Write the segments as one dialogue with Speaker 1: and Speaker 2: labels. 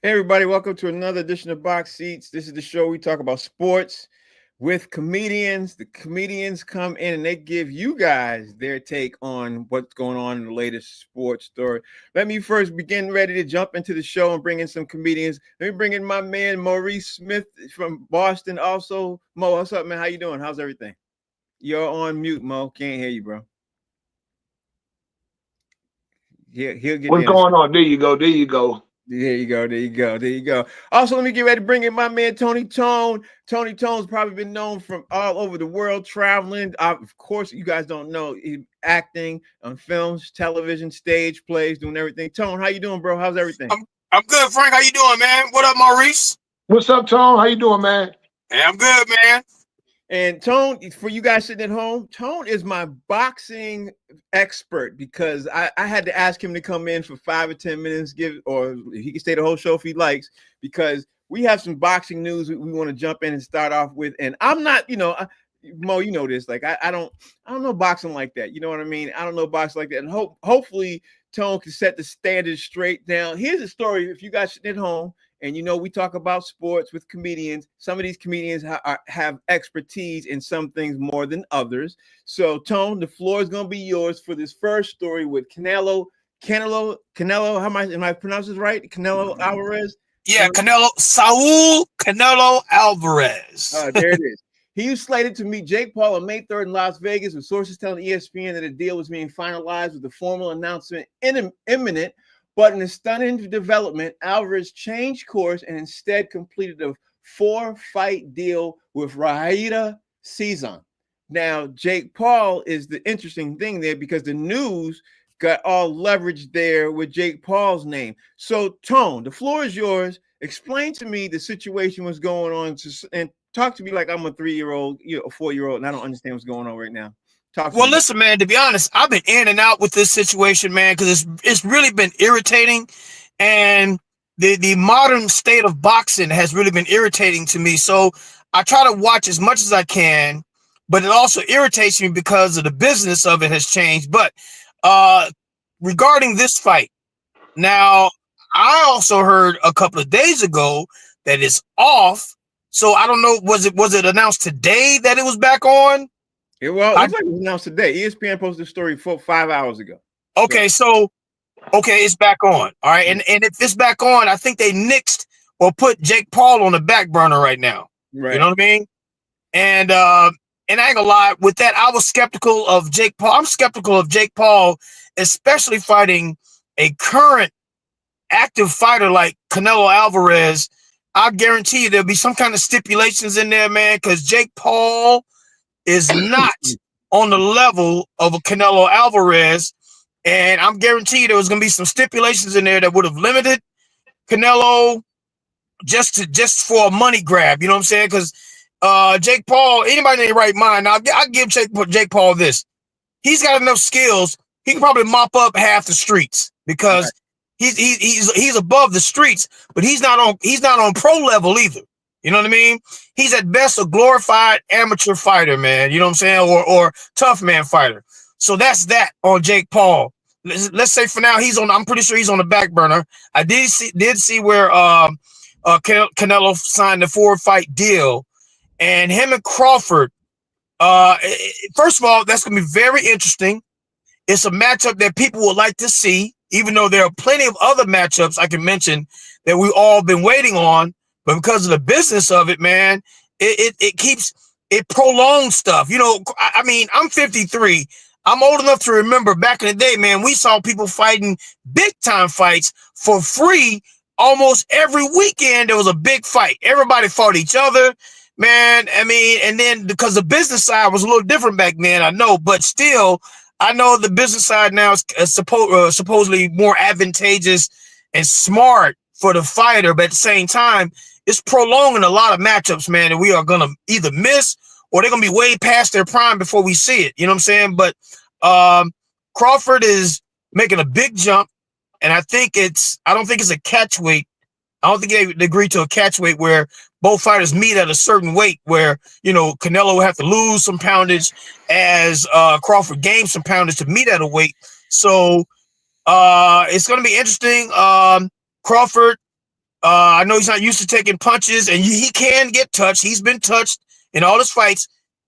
Speaker 1: Hey everybody, welcome to another edition of Box Seats. This is the show we talk about sports with comedians. The comedians come in and they give you guys their take on what's going on in the latest sports story. Let me first begin ready to jump into the show and bring in some comedians. Let me bring in my man Maurice Smith from Boston. Also, Mo, what's up, man? How you doing? How's everything? You're on mute, Mo. Can't hear you, bro. He'll get
Speaker 2: What's
Speaker 1: in.
Speaker 2: going on? There you go. There you go.
Speaker 1: There you go. There you go. There you go. Also, let me get ready to bring in my man Tony Tone. Tony Tone's probably been known from all over the world traveling. Of course, you guys don't know acting on films, television, stage plays, doing everything. Tone, how you doing, bro? How's everything?
Speaker 3: I'm good, Frank. How you doing, man? What up, Maurice?
Speaker 2: What's up, Tom? How you doing, man?
Speaker 3: Hey, I'm good, man.
Speaker 1: And Tone, for you guys sitting at home, Tone is my boxing expert because I had to ask him to come in for 5 or 10 minutes, or he can stay the whole show if he likes, because we have some boxing news we want to jump in and start off with. And I'm not, Mo, you know this, like I don't know boxing like that. You know what I mean? I don't know boxing like that. And hopefully Tone can set the standards straight down. Here's a story. If you guys sitting at home, and we talk about sports with comedians. Some of these comedians have expertise in some things more than others. So, Tone, the floor is going to be yours for this first story with Canelo. Am I pronouncing this right? Canelo Alvarez?
Speaker 3: Yeah, Saul Canelo Alvarez.
Speaker 1: There it is. He was slated to meet Jake Paul on May 3rd in Las Vegas, with sources telling ESPN that a deal was being finalized with the formal announcement imminent. But in a stunning development, Alvarez changed course and instead completed a 4-fight deal with Raida Cezanne. Now, Jake Paul is the interesting thing there because the news got all leveraged there with Jake Paul's name. So, Tone, the floor is yours. Explain to me the situation was going on, and talk to me like I'm a 3-year-old, a 4-year-old, and I don't understand what's going on right now.
Speaker 3: Well, listen, man, to be honest, I've been in and out with this situation, man, because it's really been irritating. And the modern state of boxing has really been irritating to me. So I try to watch as much as I can, but it also irritates me because of the business of it has changed. But regarding this fight, now, I also heard a couple of days ago that it's off. So I don't know, was it announced today that it was back on?
Speaker 1: It looks like it was announced today. ESPN posted a story 5 hours ago.
Speaker 3: Okay, so it's back on. All right, and if it's back on, I think they nixed or put Jake Paul on the back burner right now. Right. You know what I mean? And I ain't gonna lie, with that, I was skeptical of Jake Paul. I'm skeptical of Jake Paul, especially fighting a current active fighter like Canelo Alvarez. I guarantee you there'll be some kind of stipulations in there, man, because Jake Paul is not on the level of a Canelo Alvarez, and I'm guaranteed there was going to be some stipulations in there that would have limited Canelo just for a money grab. You know what I'm saying? Because Jake Paul, anybody in their right mind, I'll give Jake Paul this. He's got enough skills. He can probably mop up half the streets because he's above the streets, but he's not on pro level either. You know what I mean? He's at best a glorified amateur fighter, man. You know what I'm saying? Or tough man fighter. So that's that on Jake Paul. Let's say for now I'm pretty sure he's on the back burner. I did see where Canelo signed a 4-fight deal, and him and Crawford. First of all, that's gonna be very interesting. It's a matchup that people would like to see, even though there are plenty of other matchups I can mention that we've all been waiting on. But because of the business of it, man, it prolongs stuff. I mean, I'm 53. I'm old enough to remember back in the day, man, we saw people fighting big time fights for free almost every weekend. There was a big fight. Everybody fought each other, man. I mean, and then because the business side was a little different back then, I know, but still, I know the business side now is supposedly more advantageous and smart for the fighter, but at the same time, it's prolonging a lot of matchups, man, that we are going to either miss or they're going to be way past their prime before we see it. You know what I'm saying? But Crawford is making a big jump, and I don't think it's a catch weight. I don't think they agreed to a catch weight where both fighters meet at a certain weight where, Canelo will have to lose some poundage as Crawford gains some poundage to meet at a weight. So it's going to be interesting. Crawford, I know he's not used to taking punches, and he can get touched. He's been touched in all his fights.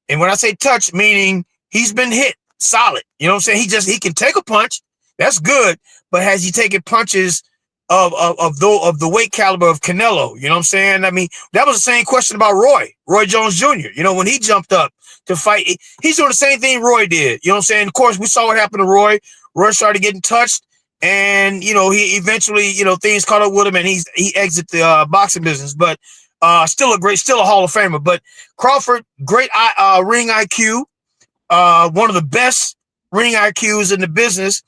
Speaker 3: And when I say touch, meaning he's been hit solid. You know what I'm saying? He can take a punch. That's good. But has he taken punches of the weight caliber of Canelo? You know what I'm saying? I mean, that was the same question about Roy Jones Jr. You know, when he jumped up to fight, he's doing the same thing Roy did. You know what I'm saying? Of course, we saw what happened to Roy. Roy started getting touched, and you know, he eventually, you know, things caught up with him, and he exited the boxing business. But still a Hall of Famer. But Crawford, great ring IQ, one of the best ring IQs in the business.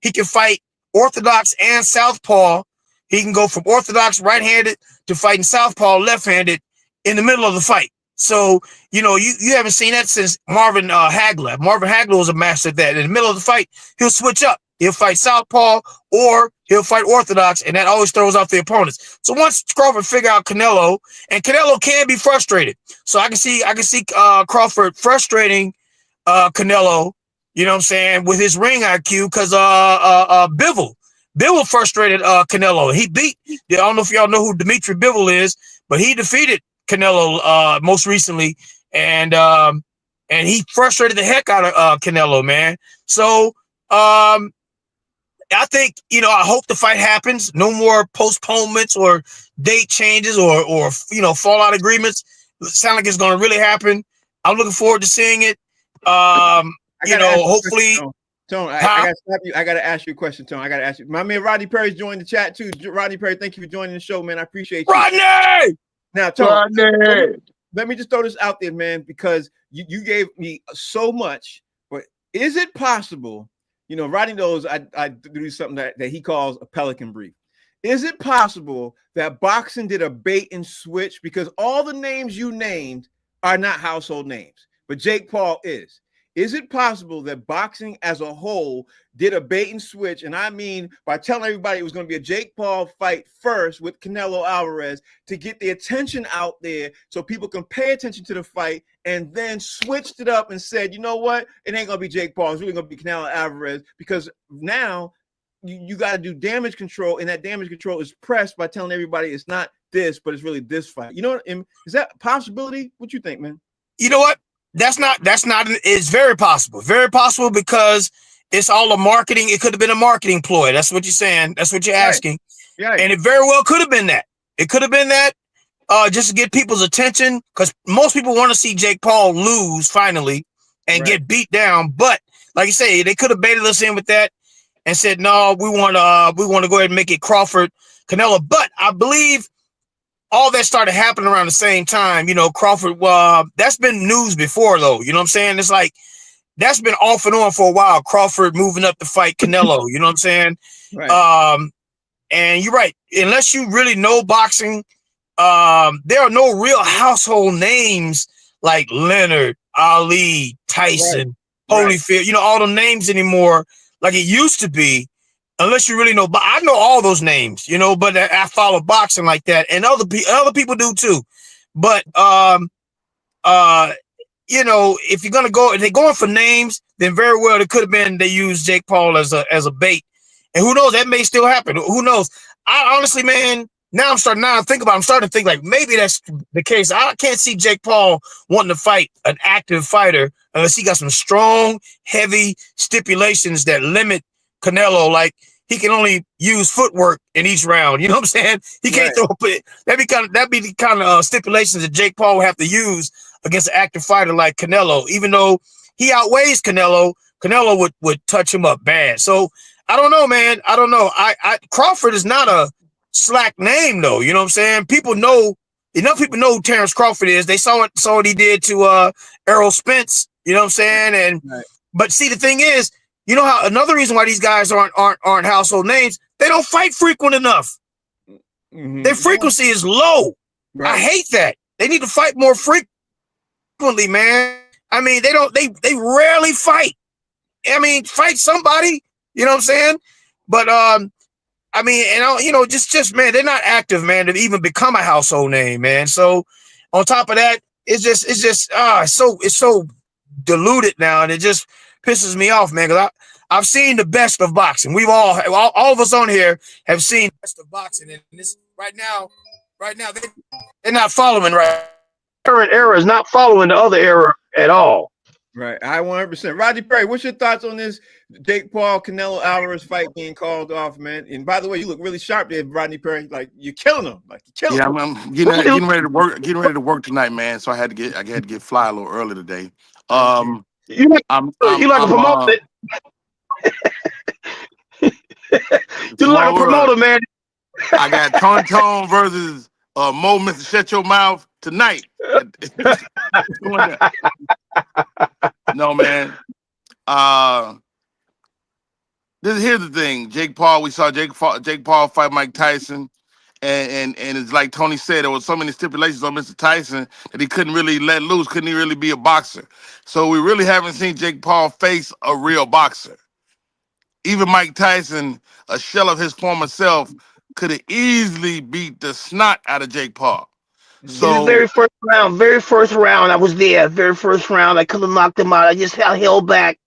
Speaker 3: He can fight orthodox and southpaw. He can go from orthodox right-handed to fighting southpaw left-handed in the middle of the fight. So, you know, you haven't seen that since Marvin Hagler. Marvin Hagler was a master at that. In the middle of the fight, he'll switch up. He'll fight southpaw or he'll fight orthodox, and that always throws off the opponents. So once Crawford figure out Canelo, and Canelo can be frustrated. So I can see Crawford frustrating Canelo, you know what I'm saying, with his ring IQ, because Bivol frustrated Canelo. He beat, I don't know if y'all know who Dimitri Bivol is, but he defeated Canelo most recently, and he frustrated the heck out of Canelo, man. So I think, you know, I hope the fight happens. No more postponements or date changes or you know, fallout agreements. It sounds like it's going to really happen. I'm looking forward to seeing it. You know, hopefully.
Speaker 1: Tone, I got to ask you a question, Tone. I got to ask you. My man Rodney Perry's joined the chat too. Rodney Perry, thank you for joining the show, man. I appreciate you.
Speaker 3: Rodney!
Speaker 1: Now, Tone,
Speaker 2: Rodney!
Speaker 1: let me just throw this out there, man, because you gave me so much. But is it possible? You know, Rodney knows I do something that he calls a pelican brief. Is it possible that boxing did a bait and switch? Because all the names you named are not household names, but Jake Paul is. Is it possible that boxing as a whole did a bait and switch? And I mean, by telling everybody it was going to be a Jake Paul fight first with Canelo Alvarez to get the attention out there so people can pay attention to the fight, and then switched it up and said, you know what? It ain't going to be Jake Paul. It's really going to be Canelo Alvarez, because now you got to do damage control, and that damage control is pressed by telling everybody it's not this, but it's really this fight. You know what? Is that a possibility? What you think, man?
Speaker 3: You know what? That's not, it's very possible because it's all a marketing. It could have been a marketing ploy. That's what you're saying. That's what you're asking.
Speaker 1: Right.
Speaker 3: And it very well could have been that. It could have been that just to get people's attention, because most people want to see Jake Paul lose finally and get beat down. But like you say, they could have baited us in with that and said, no, we want to go ahead and make it Crawford Canelo. But I believe all that started happening around the same time. You know, Crawford, that's been news before, though. You know what I'm saying? It's like, that's been off and on for a while. Crawford moving up to fight Canelo. You know what I'm saying?
Speaker 1: Right.
Speaker 3: And you're right. Unless you really know boxing, there are no real household names like Leonard, Ali, Tyson, Holyfield, you know, all the names anymore like it used to be. Unless you really know, but I know all those names, you know, but I follow boxing like that, and other people do too. But you know, if you're gonna go, if they're going for names, then very well it could have been they used Jake Paul as a bait, and who knows, that may still happen. Who knows? I honestly, man, I'm starting to think like maybe that's the case. I can't see Jake Paul wanting to fight an active fighter unless he got some strong, heavy stipulations that limit Canelo, like he can only use footwork in each round. You know what I'm saying? He can't throw it. That'd be the kind of stipulations that Jake Paul would have to use against an active fighter like Canelo. Even though he outweighs Canelo, Canelo would touch him up bad. So I don't know, man. I don't know. Crawford is not a slack name, though. You know what I'm saying? Enough people know who Terrence Crawford is. They saw what he did to Errol Spence. You know what I'm saying? But see, the thing is, you know how another reason why these guys aren't household names? They don't fight frequent enough. Their frequency is low. I hate that. They need to fight more frequently, man. I mean, they rarely fight. I mean, fight somebody, you know what I'm saying? But I mean, and you know, just man, they're not active, man, to even become a household name, man. So on top of that, it's so diluted now, and it just pisses me off, man, because I've seen the best of boxing. We've all of us on here have seen the best of boxing, and right now, they're not following right. Current era is not following the other era at all.
Speaker 1: Right. I 100%. Rodney Perry, what's your thoughts on this Jake Paul Canelo Alvarez fight being called off, man? And by the way, you look really sharp there, Rodney Perry. Like you're killing him. Like you're killing him.
Speaker 4: I'm getting ready to work. Getting ready to work tonight, man. So I had to get fly a little early today.
Speaker 3: You like a promoter. You like a promoter, man.
Speaker 4: I got Tonton versus Mo, Mr. Shut Your Mouth tonight. No, man. Here's the thing. Jake Paul. We saw Jake Paul fight Mike Tyson, and it's like Tony said, there was so many stipulations on Mr. Tyson that he couldn't really let loose. Couldn't he really be a boxer? So we really haven't seen Jake Paul face a real boxer. Even Mike Tyson, a shell of his former self, could have easily beat the snot out of Jake Paul. So
Speaker 3: in the very first round, I was there. Very first round, I could have knocked him out. I just held back.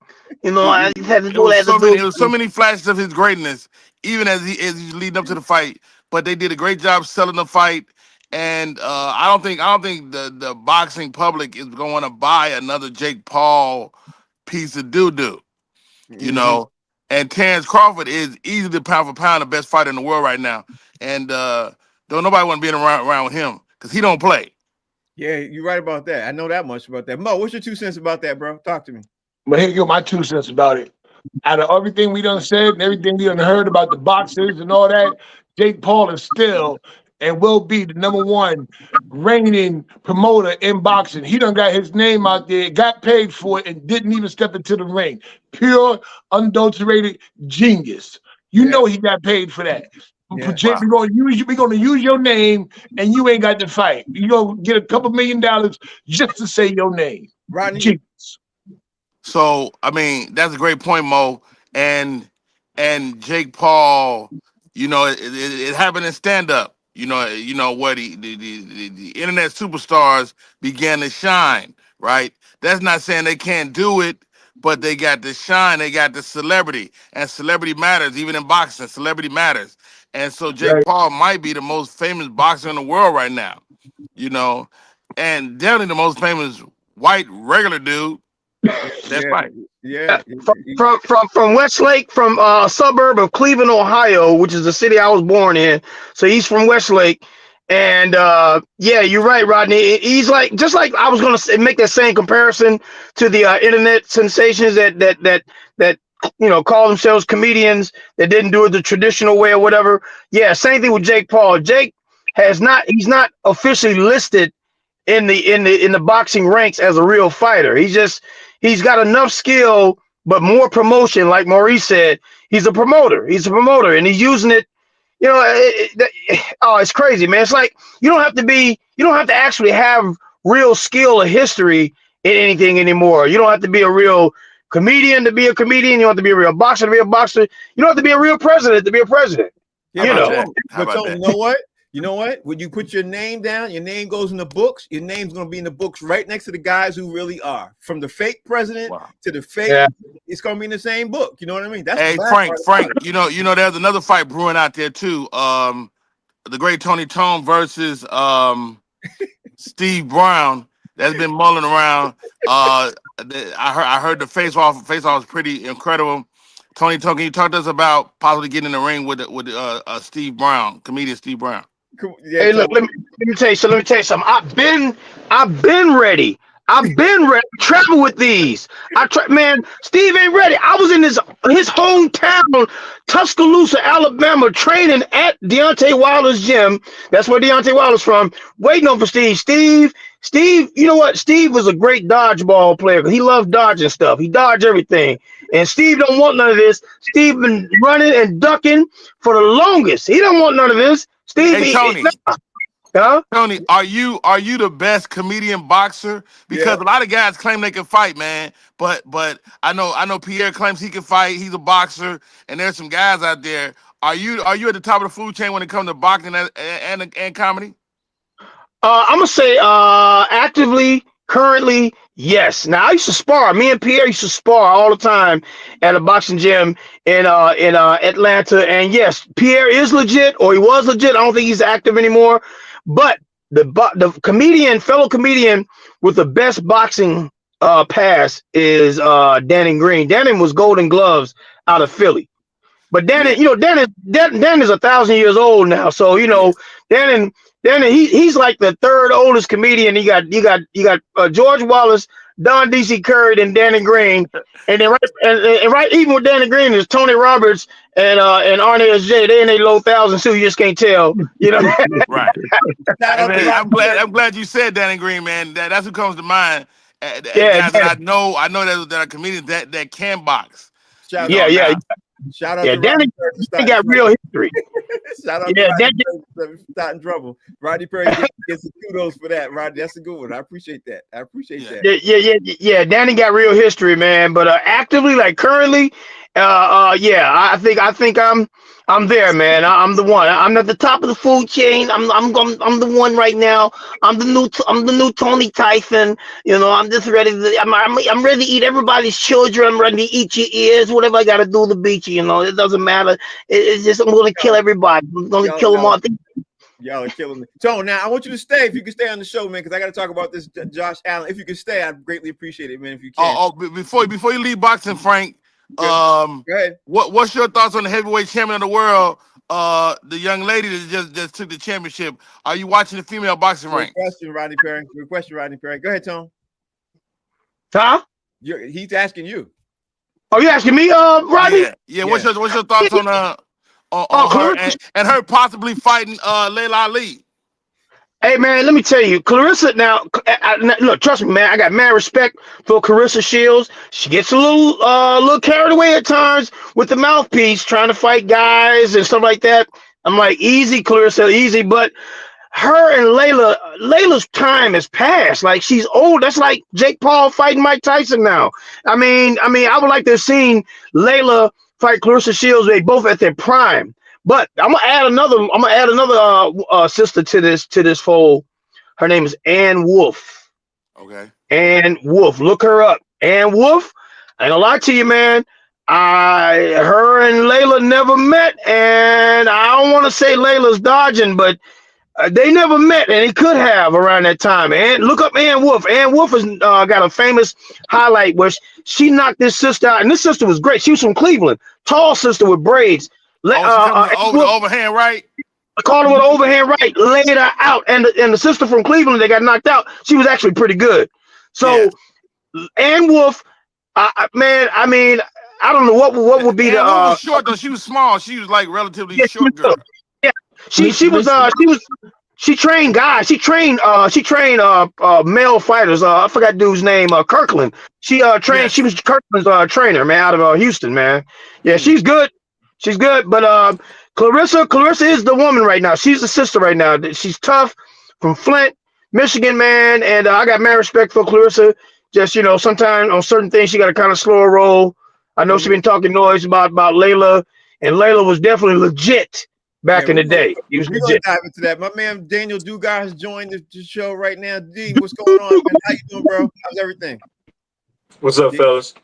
Speaker 3: You know, I just had to do that.
Speaker 4: There was so many flashes of his greatness, even as he's leading up to the fight. But they did a great job selling the fight, and I don't think the boxing public is going to buy another Jake Paul piece of doo-doo. You know. And Terrence Crawford is easily pound for pound the best fighter in the world right now. And don't nobody want to be around with him because he don't play.
Speaker 1: Yeah, you're right about that. I know that much about that. Mo, what's your 2 cents about that, bro? Talk to me.
Speaker 2: But here go my 2 cents about it. Out of everything we done said and everything we done heard about the boxers and all that, Jake Paul is still and will be the #1 reigning promoter in boxing. He done got his name out there, got paid for it, and didn't even step into the ring. Pure, unadulterated genius. You know he got paid for that. Yeah. Jake, we're gonna use your name, and you ain't got to fight. You gonna get a couple $1 million just to say your name.
Speaker 1: Rodney.
Speaker 2: Genius.
Speaker 4: So I mean, that's a great point, Mo. And Jake Paul, you know, it happened in stand up. You know where the internet superstars began to shine, right? That's not saying they can't do it, but they got the shine, they got the celebrity, and celebrity matters. Even in boxing, celebrity matters. And so Jake Paul might be the most famous boxer in the world right now, you know, and definitely the most famous white regular dude. That's right.
Speaker 1: Yeah.
Speaker 3: From Westlake, from a suburb of Cleveland, Ohio, which is the city I was born in. So he's from Westlake. And yeah, you're right, Rodney. He's like, just like I was gonna make that same comparison to the internet sensations that you know call themselves comedians that didn't do it the traditional way or whatever. Yeah, same thing with Jake Paul. Jake he's not officially listed in the boxing ranks as a real fighter. He's got enough skill, but more promotion. Like Maurice said, he's a promoter, and he's using it. You know, it's crazy, man. It's like you don't have to actually have real skill or history in anything anymore. You don't have to be a real comedian to be a comedian. You don't have to be a real boxer to be a boxer. You don't have to be a real president to be a president.
Speaker 1: Yeah,
Speaker 3: you know.
Speaker 1: But so, you know what? When you put your name down, your name goes in the books. Your name's going to be in the books right next to the guys who really are. From the fake president to the fake, it's going to be in the same book. You know what I mean? That's
Speaker 4: Frank. You know, there's another fight brewing out there too. The great Tony Tone versus Steve Brown. That's been mulling around. I heard the face off was pretty incredible. Tony Tone, can you talk to us about possibly getting in the ring with Steve Brown, comedian Steve Brown?
Speaker 3: Yeah, hey, look, let me tell you something. I've been ready. to travel with these. Man, Steve ain't ready. I was in his hometown, Tuscaloosa, Alabama, training at Deontay Wilder's gym. That's where Deontay Wilder's from. Waiting on for Steve. Steve, you know what? Steve was a great dodgeball player because he loved dodging stuff. He dodged everything. And Steve don't want none of this. Steve been running and ducking for the longest. He don't want none of this. Steve,
Speaker 4: hey, Tony.
Speaker 3: Huh?
Speaker 4: Tony, are you the best comedian boxer? Because a lot of guys claim they can fight, man. But I know Pierre claims he can fight. He's a boxer, and there's some guys out there. Are you at the top of the food chain when it comes to boxing and comedy?
Speaker 3: I'm gonna say actively
Speaker 5: Currently, yes. Now I used to spar. Me and Pierre used to spar all the time at a boxing gym in Atlanta. And yes, Pierre is legit, or he was legit. I don't think he's active anymore. But the comedian, fellow comedian with the best boxing pass is Danny Green. Danny was Golden Gloves out of Philly. But
Speaker 4: Yeah,
Speaker 5: Dan is 1,000 years old now. So
Speaker 4: yeah.
Speaker 5: Dan he's like the third oldest comedian. You got George Wallace, Don DC Curry, and Danny Green, and then right even with Danny Green is Tony Roberts and Arnie S.J. They in their low thousands too. You just can't tell.
Speaker 4: Right.
Speaker 1: Shout
Speaker 4: I
Speaker 1: out to
Speaker 4: mean, I'm
Speaker 1: Rodney
Speaker 4: glad.
Speaker 1: Perry.
Speaker 4: I'm glad you said Danny Green, man. That's who comes to mind.
Speaker 5: Yeah,
Speaker 4: Guys that I know. I know that are comedians that can box. You
Speaker 1: Shout
Speaker 4: know
Speaker 1: out.
Speaker 5: yeah.
Speaker 4: now.
Speaker 1: Shout out
Speaker 5: Yeah.
Speaker 1: to Rodney
Speaker 5: Danny
Speaker 1: Perry for starting
Speaker 5: got
Speaker 1: trouble.
Speaker 5: real history.
Speaker 1: Shout out to
Speaker 5: Yeah,
Speaker 1: Rodney Perry for starting trouble. Rodney Perry gets some kudos for that. Rodney, that's a good one. I appreciate that.
Speaker 4: Yeah.
Speaker 5: Yeah. Danny got real history, man. But actively, like currently, yeah, I think I'm there, man. I'm the one. I'm at the top of the food chain. I'm the one right now. I'm the new Tony Tyson. I'm just ready to. I'm ready to eat everybody's children. I'm ready to eat your ears. Whatever I got to do to beat you. It doesn't matter. It's just I'm gonna kill everybody. I'm gonna
Speaker 1: Y'all,
Speaker 5: kill them
Speaker 1: y'all,
Speaker 5: all.
Speaker 1: y'all are killing me. Tone, now I want you to stay. If you can stay on the show, man, because I got to talk about this Josh Allen. If you can stay, I'd greatly appreciate it, man. If you can.
Speaker 4: Before you leave boxing, Frank,
Speaker 1: Go ahead.
Speaker 4: what's your thoughts on the heavyweight champion of the world, the young lady that just took the championship? Are you watching the female boxing
Speaker 1: Good
Speaker 4: ranks?
Speaker 1: question, Rodney Perry. Good question, Rodney Perry. Go ahead, Tone.
Speaker 5: Huh?
Speaker 1: He's asking you.
Speaker 5: Oh, you asking me, Rodney?
Speaker 4: Yeah, yeah. What's your thoughts on
Speaker 5: Oh,
Speaker 4: her
Speaker 5: Clarissa.
Speaker 4: and her possibly fighting Layla Ali?
Speaker 5: Hey man, let me tell you, Clarissa. Now, look, trust me, man. I got mad respect for Clarissa Shields. She gets a little carried away at times with the mouthpiece, trying to fight guys and stuff like that. I'm like, easy, Clarissa, easy. But her and Layla's time has passed. Like she's old. That's like Jake Paul fighting Mike Tyson now. I would like to have seen Layla fight Clarissa Shields. They both at their prime. But I'm gonna add another. Sister to this fold. Her name is Ann Wolf.
Speaker 4: Okay.
Speaker 5: Ann Wolf. Look her up. Ann Wolf. I ain't gonna lie to you, man. Her and Layla never met, and I don't want to say Layla's dodging, but they never met, and he could have around that time. And look up Ann Wolf. Ann Wolf has got a famous highlight where she knocked this sister out, and this sister was great. She was from Cleveland, tall sister with braids.
Speaker 4: She comes over the overhand right.
Speaker 5: Called her with an overhand right, laid her out, and the sister from Cleveland that got knocked out, she was actually pretty good. So Ann Wolf, man, I mean, I don't know what would be
Speaker 4: Ann Wolf was short though. She was small. She was like relatively short girl.
Speaker 5: Yeah, she trained guys. She trained male fighters. I forgot dude's name. Kirkland. She trained.
Speaker 4: Yes.
Speaker 5: She was Kirkland's trainer, man, out of Houston, man. Yeah, she's good. She's good. But Clarissa is the woman right now. She's the sister right now. She's tough, from Flint, Michigan, man. And I got mad respect for Clarissa. Just sometimes on certain things she got to kind of slow her roll. I know she's been talking noise about Layla, and Layla was definitely legit. Back in the day, he was
Speaker 1: we're
Speaker 5: legit.
Speaker 1: gonna dive into that. My man Daniel Dugar has joined the show right now. D, what's going on, man? How you doing, bro? How's everything?
Speaker 6: What's up, fellas?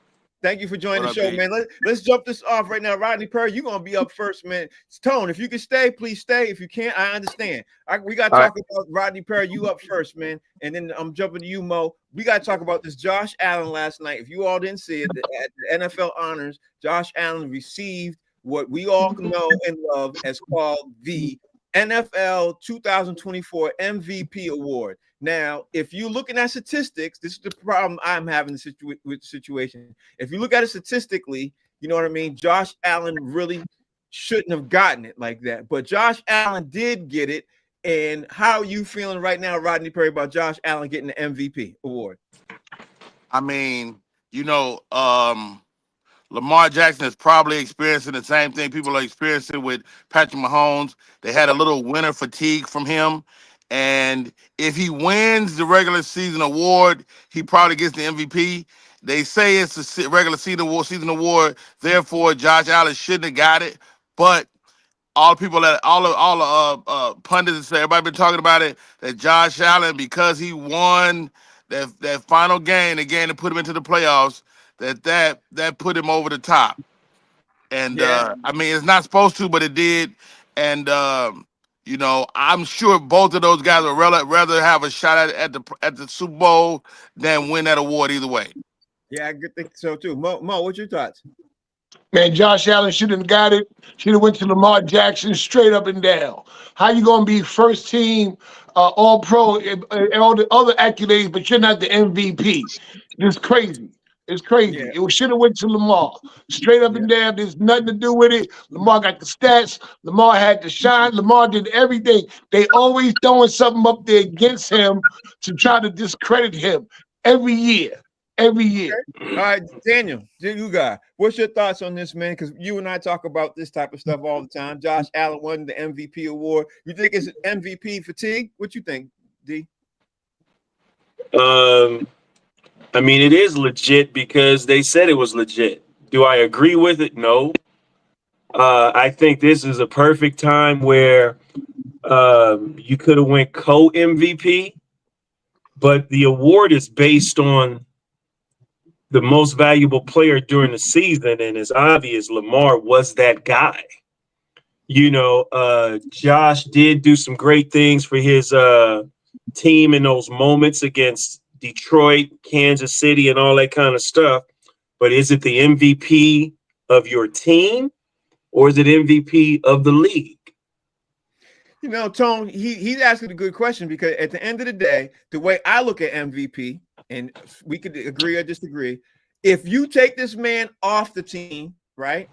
Speaker 1: Thank you for joining
Speaker 4: What
Speaker 1: the
Speaker 4: up,
Speaker 1: show,
Speaker 4: D?
Speaker 1: man. Let's jump this off right now. Rodney Perry, you're gonna be up first, man. Tone, if you can stay, please stay. If you can't, I understand. We gotta talk about Rodney Perry. You up first, man. And then I'm jumping to you, Mo. We gotta talk about this Josh Allen last night. If you all didn't see it, at the NFL honors, Josh Allen received what we all know and love as called the NFL 2024 MVP award. Now, if you're looking at statistics, this is the problem I'm having with the situation. If you look at it statistically, you know what I mean? Josh Allen really shouldn't have gotten it like that. But Josh Allen did get it. And how are you feeling right now, Rodney Perry, about Josh Allen getting the MVP award?
Speaker 4: I mean, Lamar Jackson is probably experiencing the same thing people are experiencing with Patrick Mahomes. They had a little winter fatigue from him. And if he wins the regular season award, he probably gets the MVP. They say it's a regular season award. Therefore, Josh Allen shouldn't have got it. But all the pundits say, everybody been talking about it, that Josh Allen, because he won that final game, the game to put him into the playoffs, that put him over the top. And I mean, it's not supposed to, but it did. And you know, I'm sure both of those guys would rather have a shot at the Super Bowl than win that award either way.
Speaker 1: Yeah, I think so too. Mo, what's your thoughts?
Speaker 2: Man, Josh Allen should have got it. Should have went to Lamar Jackson straight up and down. How you gonna be first team, all pro, and all the other accolades, but you're not the MVP? It's crazy. It's crazy.
Speaker 1: Yeah.
Speaker 2: It should have went to Lamar straight up and down. There's nothing to do with it. Lamar got the stats. Lamar had the shine. Lamar did everything. They always throwing something up there against him to try to discredit him every year. Every year.
Speaker 1: All right, Daniel, you got. What's your thoughts on this, man? Because you and I talk about this type of stuff all the time. Josh Allen won the MVP award. You think it's MVP fatigue? What you think, D?
Speaker 6: I mean, it is legit because they said it was legit. Do I agree with it? No. I think this is a perfect time where you could have went co-MVP, but the award is based on the most valuable player during the season, and it's obvious Lamar was that guy. You know, Josh did do some great things for his team in those moments against Detroit, Kansas City, and all that kind of stuff. But is it the MVP of your team, or is it MVP of the league?
Speaker 1: You know, Tone, he's asking a good question, because at the end of the day, the way I look at MVP, and we could agree or disagree, if you take this man off the team, right,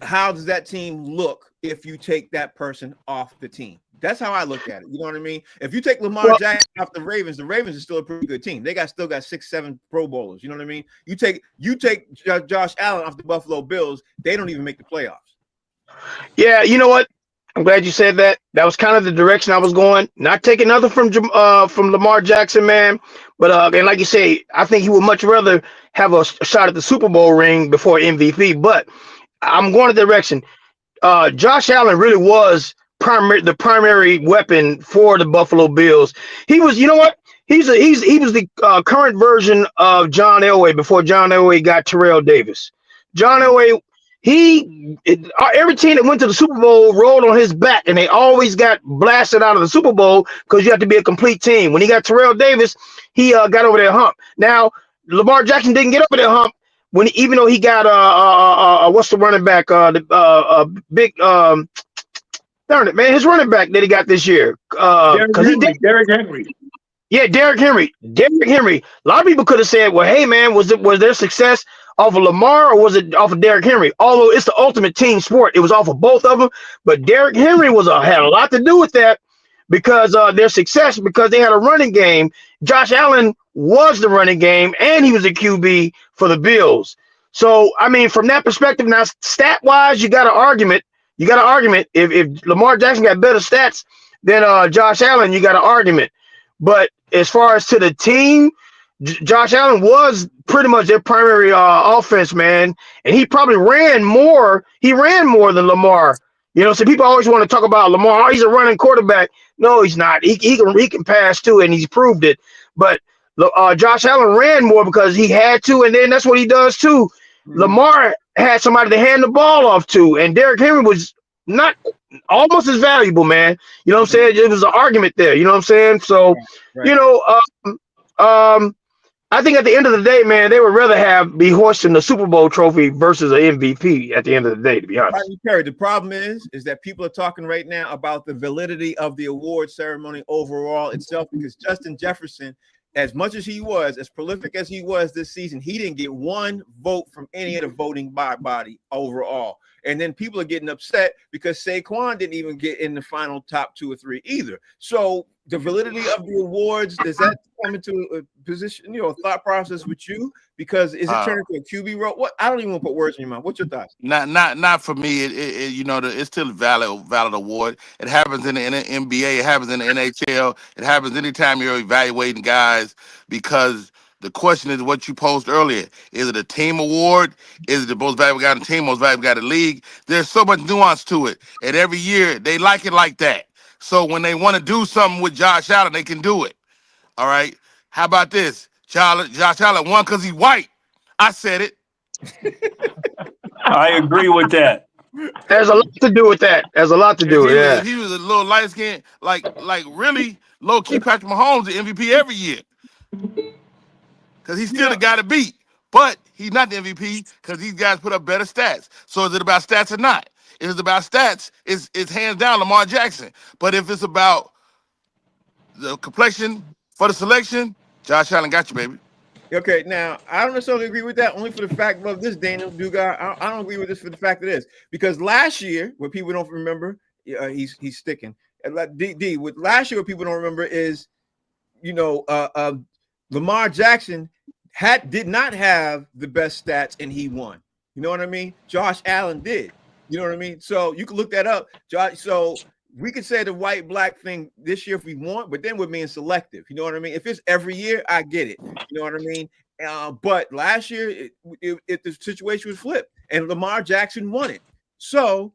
Speaker 1: how does that team look if you take that person off the team? That's how I look at it. You know what I mean? If you take Lamar Jackson off the Ravens are still a pretty good team. They still got 6-7 Pro Bowlers. You know what I mean? You take Josh Allen off the Buffalo Bills, they don't even make the playoffs.
Speaker 5: Yeah, you know what? I'm glad you said that. That was kind of the direction I was going. Not taking nothing from Lamar Jackson, man. But and like you say, I think he would much rather have a shot at the Super Bowl ring before MVP. But I'm going to the direction. Josh Allen really was the primary weapon for the Buffalo Bills. He was, you know what? He was the current version of John Elway before John Elway got Terrell Davis. John Elway, every team that went to the Super Bowl rolled on his back, and they always got blasted out of the Super Bowl because you have to be a complete team. When he got Terrell Davis, he got over that hump. Now, Lamar Jackson didn't get over that hump even though he got what's the running back? Big darn it, man, his running back that he got this year.
Speaker 2: Derrick Henry.
Speaker 5: Yeah, Derrick Henry. Derrick Henry. A lot of people could have said, well, hey, man, was their success off of Lamar, or was it off of Derrick Henry? Although it's the ultimate team sport, it was off of both of them. But Derrick Henry had a lot to do with that, because their success, because they had a running game. Josh Allen was the running game, and he was a QB for the Bills. So, I mean, from that perspective, now stat-wise, you got an argument. If Lamar Jackson got better stats than Josh Allen, you got an argument. But as far as to the team, Josh Allen was pretty much their primary offense, man. And he probably ran more. He ran more than Lamar. You know, so people always want to talk about Lamar. Oh, he's a running quarterback. No, he's not. He can pass too, and he's proved it. But Josh Allen ran more because he had to, and then that's what he does too. Lamar had somebody to hand the ball off to, and Derrick Henry was not almost as valuable, man. You know what I'm saying? It was an argument there. You know what I'm saying? So, you know, I think at the end of the day, man, they would rather be hoisting the Super Bowl trophy versus an MVP at the end of the day, to be honest.
Speaker 1: Terry, the problem is that people are talking right now about the validity of the award ceremony overall itself, because Justin Jefferson, as much as he was, as prolific as he was this season, he didn't get one vote from any of the voting body overall. And then people are getting upset because Saquon didn't even get in the final top 2 or 3 either. So the validity of the awards, does that come into a position, a thought process with you? Because is it turning into a QB role? What? I don't even want to put words in your mouth. What's your thoughts?
Speaker 4: Not for me. It's still a valid award. It happens in the NBA. It happens in the NHL. It happens anytime you're evaluating guys, because the question is what you posed earlier. Is it a team award? Is it the most valuable guy in the team, most valuable guy in the league? There's so much nuance to it. And every year they like it like that. So when they want to do something with Josh Allen, they can do it. All right. How about this? Josh Allen won because he's white. I said it.
Speaker 6: I agree with that.
Speaker 5: There's a lot to do with that. There's a lot to do with it.
Speaker 4: If he was a little light skin, like really low key, Patrick Mahomes the MVP every year. Because he's still the guy to beat. But he's not the MVP because these guys put up better stats. So is it about stats or not? If it's about stats, it's hands down Lamar Jackson. But if it's about the complexion for the selection, Josh Allen got you, baby.
Speaker 1: Okay, now I don't necessarily agree with that. Only for the fact of this, Daniel Dugas. I don't agree with this for the fact of this, because last year, what people don't remember, he's sticking. With last year, what people don't remember is, Lamar Jackson did not have the best stats and he won. You know what I mean? Josh Allen did. You know what I mean? So you can look that up. So we could say the white black thing this year if we want, but then we're being selective. You know what I mean? If it's every year, I get it. You know what I mean? But last year, the situation was flipped and Lamar Jackson won it. So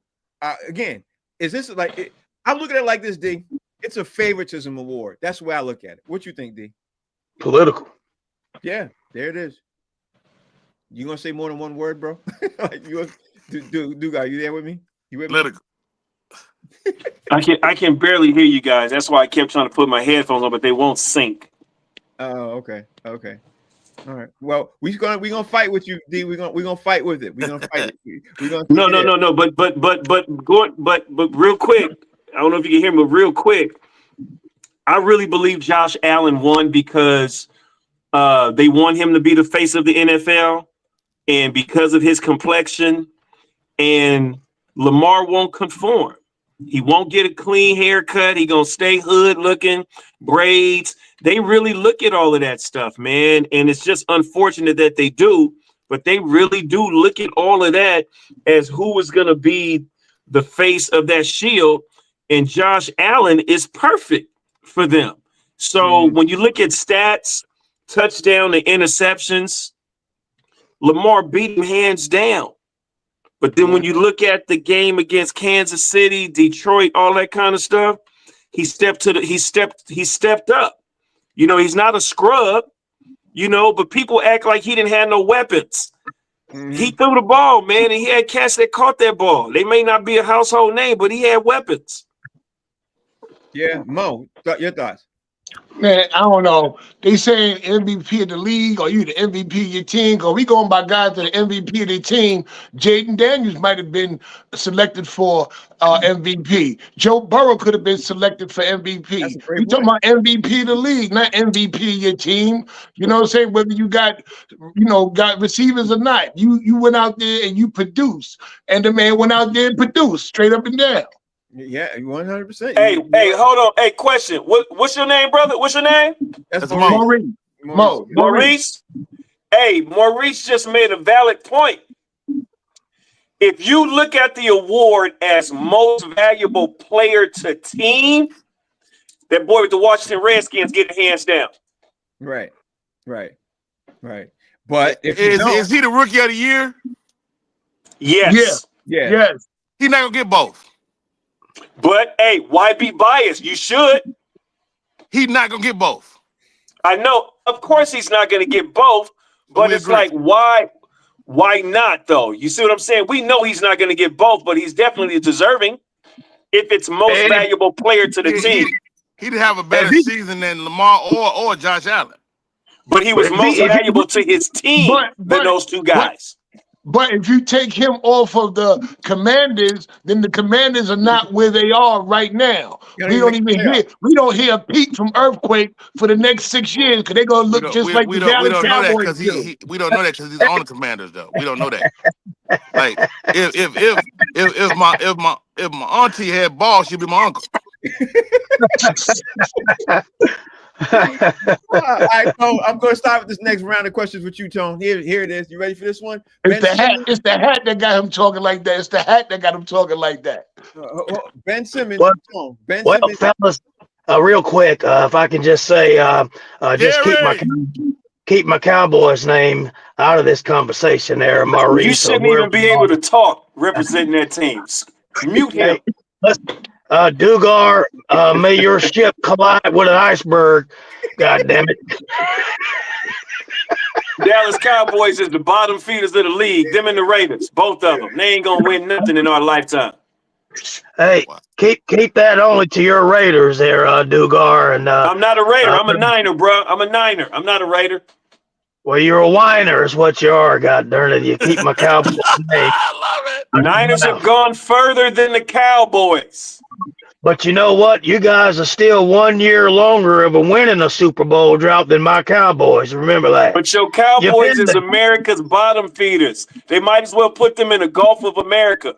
Speaker 1: again, is this like? I'm looking at it like this, D. It's a favoritism award. That's the way I look at it. What you think, D?
Speaker 5: Political.
Speaker 1: Yeah, there it is. You gonna say more than one word, bro? Like you, Dugas, you there with me? You with me?
Speaker 4: Political.
Speaker 6: I can barely hear you guys. That's why I kept trying to put my headphones on, but they won't sync.
Speaker 1: Oh, okay. All right. Well, we're gonna fight with you, D. We're gonna fight with it. We're gonna fight.
Speaker 6: No. But real quick, I don't know if you can hear me, but real quick, I really believe Josh Allen won because they want him to be the face of the NFL, and because of his complexion, and Lamar won't conform. He won't get a clean haircut. He gonna stay hood looking, braids. They really look at all of that stuff, man. And it's just unfortunate that they do, but they really do look at all of that as who is gonna be the face of that shield. And Josh Allen is perfect for them. So when you look at stats, touchdown to interceptions, Lamar beat him hands down. But then when you look at the game against Kansas City, Detroit, all that kind of stuff, he stepped up. You know, he's not a scrub, but people act like he didn't have no weapons. He threw the ball, man, and he had cats that caught that ball. They may not be a household name, but he had weapons.
Speaker 1: Yeah, Mo, your thoughts?
Speaker 2: Man, I don't know. They saying MVP of the league, or you the MVP of your team, or we going by guys to the MVP of their team. Jaden Daniels might have been selected for MVP. Joe Burrow could have been selected for MVP. We talking about MVP of the league, not MVP of your team. You know what I'm saying? Whether you got receivers or not. You went out there and you produced. And the man went out there and produced straight up and down.
Speaker 1: Yeah, 100%.
Speaker 6: Hey, hold on. Hey, question. What's your name, brother? What's your name?
Speaker 1: That's
Speaker 2: Maurice.
Speaker 6: Maurice. Hey, Maurice just made a valid point. If you look at the award as most valuable player to team, that boy with the Washington Redskins getting hands down.
Speaker 1: Right. But
Speaker 4: is he the rookie of the year?
Speaker 6: Yes.
Speaker 1: Yeah.
Speaker 2: Yes.
Speaker 4: He's not gonna get both.
Speaker 6: But hey, why be biased? You should.
Speaker 4: He's not gonna get both.
Speaker 6: I know, of course he's not gonna get both, but it's like, why not though? You see what I'm saying? We know he's not gonna get both, but he's definitely deserving if it's most valuable player to the team.
Speaker 4: He didn't have a better season than Lamar or Josh Allen.
Speaker 6: But he was most valuable to his team than those two guys.
Speaker 2: But if you take him off of the Commanders, then the Commanders are not where they are right now. We don't hear a peep from Earthquake for the next 6 years because they're gonna look just like the Dallas Cowboys do.
Speaker 4: We don't know that because he's on the Commanders, though. We don't know that. Like if my auntie had balls, she'd be my uncle.
Speaker 1: All right, Tone, I'm going to start with this next round of questions with you, Tone. Here it is. You ready for this one?
Speaker 2: It's the hat that got him talking like that. It's the hat that got him talking like that.
Speaker 1: Ben Simmons.
Speaker 5: Simmons. Fellas, real quick, if I can just say, just keep my Cowboys name out of this conversation there, Maurice.
Speaker 6: You shouldn't even be able to talk representing their teams. Mute him.
Speaker 5: Dugar, may your ship collide with an iceberg. God damn it.
Speaker 6: Dallas Cowboys is the bottom feeders of the league. Them and the Raiders, both of them. They ain't gonna win nothing in our lifetime.
Speaker 5: Hey, keep that only to your Raiders there, Dugar. And
Speaker 6: I'm not a Raider. I'm a Niner, bro. I'm a Niner. I'm not a Raider.
Speaker 5: well, you're a whiner, is what you are. God darn it, you keep my Cowboys name.
Speaker 4: I love it.
Speaker 6: Niners have gone further than the Cowboys.
Speaker 5: But you know what? You guys are still 1 year longer of a winning a Super Bowl drought than my Cowboys. Remember that.
Speaker 6: But your Cowboys is America's bottom feeders. They might as well put them in the Gulf of America.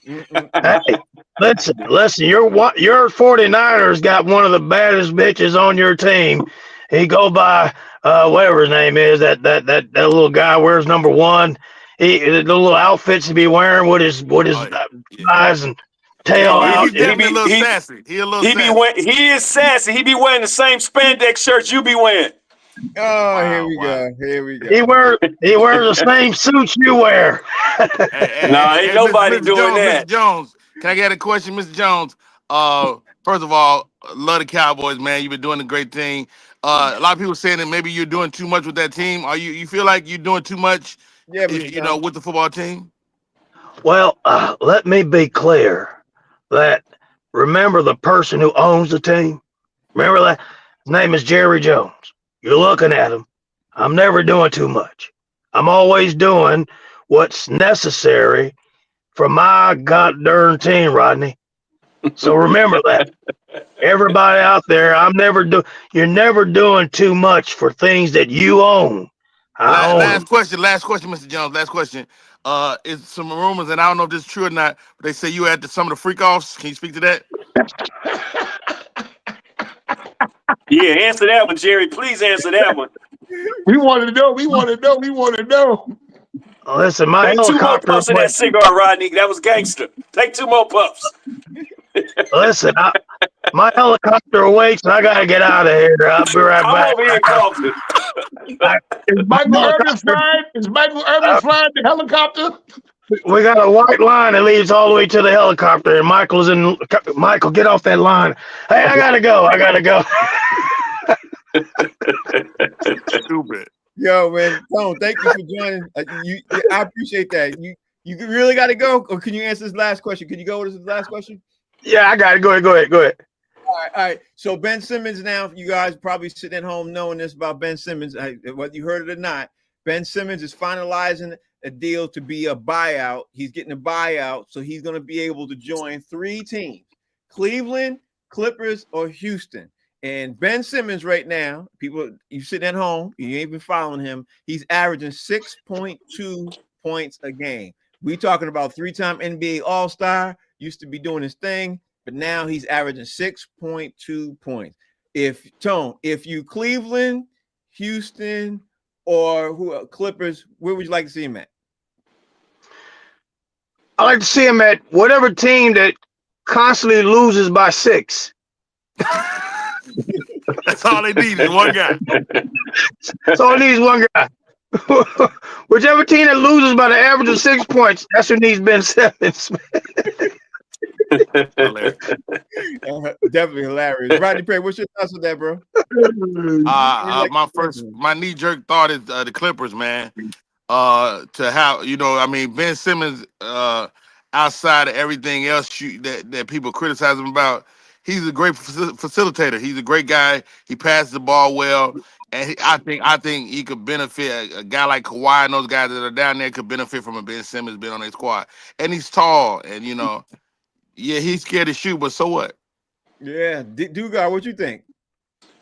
Speaker 5: Hey, listen, your 49ers got one of the baddest bitches on your team. He go by whatever his name is, that little guy wears number 1. The little outfits he be wearing with his eyes and tail out.
Speaker 4: He's definitely a little sassy. He
Speaker 6: is sassy. He be wearing the same spandex shirts you be wearing.
Speaker 1: Oh, here we go.
Speaker 5: He wears the same suits you wear.
Speaker 6: Ain't nobody doing that.
Speaker 4: Mr. Jones, can I get a question, Mr. Jones? First of all, love the Cowboys, man. You've been doing a great thing. A lot of people saying that maybe you're doing too much with that team. Are you feel like you're doing too much?
Speaker 1: Yeah,
Speaker 4: with the football team.
Speaker 5: Well, let me be clear that remember the person who owns the team. Remember that his name is Jerry Jones. You're looking at him. I'm never doing too much. I'm always doing what's necessary for my goddamn team, Rodney. So remember that. Everybody out there, you're never doing too much for things that you own.
Speaker 4: Last question, Mr. Jones. Last question. Is some rumors, and I don't know if this is true or not, but they say you at some of the freak offs. Can you speak to that?
Speaker 6: Yeah, answer that one, Jerry. Please answer that one.
Speaker 2: We want to know.
Speaker 5: Listen, my
Speaker 6: Take 2 more puffs of that cigar, Rodney. That was gangster. Take 2 more puffs.
Speaker 5: Listen, my helicopter awaits, and I gotta get out of here. I'll be right back.
Speaker 6: I'm over here coughing.
Speaker 2: Is Michael Irvin flying? The helicopter?
Speaker 5: We got a white line that leads all the way to the helicopter, and Michael, get off that line. Hey, I gotta go.
Speaker 4: Stupid.
Speaker 1: Yo, man, Tone, thank you for joining. I appreciate that. You really got to go, or can you answer this last question? Can you go with this last question?
Speaker 5: Yeah, I got it. Go ahead.
Speaker 1: All right. So Ben Simmons now, you guys probably sitting at home knowing this about Ben Simmons, whether you heard it or not. Ben Simmons is finalizing a deal to be a buyout. He's getting a buyout, so he's going to be able to join 3 teams: Cleveland, Clippers, or Houston. And Ben Simmons right now, people, you sitting at home, you ain't been following him. He's averaging 6.2 points a game. We talking about 3-time NBA All-Star, used to be doing his thing, but now he's averaging 6.2 points. If you Cleveland, Houston, or Clippers, where would you like to see him at?
Speaker 5: I like to see him at whatever team that constantly loses by 6.
Speaker 4: That's all they need is one guy.
Speaker 5: That's all it needs, one guy. Whichever team that loses by the average of 6 points, that's who needs Ben Simmons.
Speaker 1: Definitely hilarious. Rodney Perry, what's your thoughts on that, bro?
Speaker 4: My knee-jerk thought is the Clippers, man. To have, Ben Simmons, outside of everything else that people criticize him about, he's a great facilitator. He's a great guy. He passes the ball well, and I think he could benefit. A guy like Kawhi and those guys that are down there could benefit from a Ben Simmons being on their squad. And he's tall, and he's scared to shoot, but so what?
Speaker 1: Yeah, Dugar, what you think?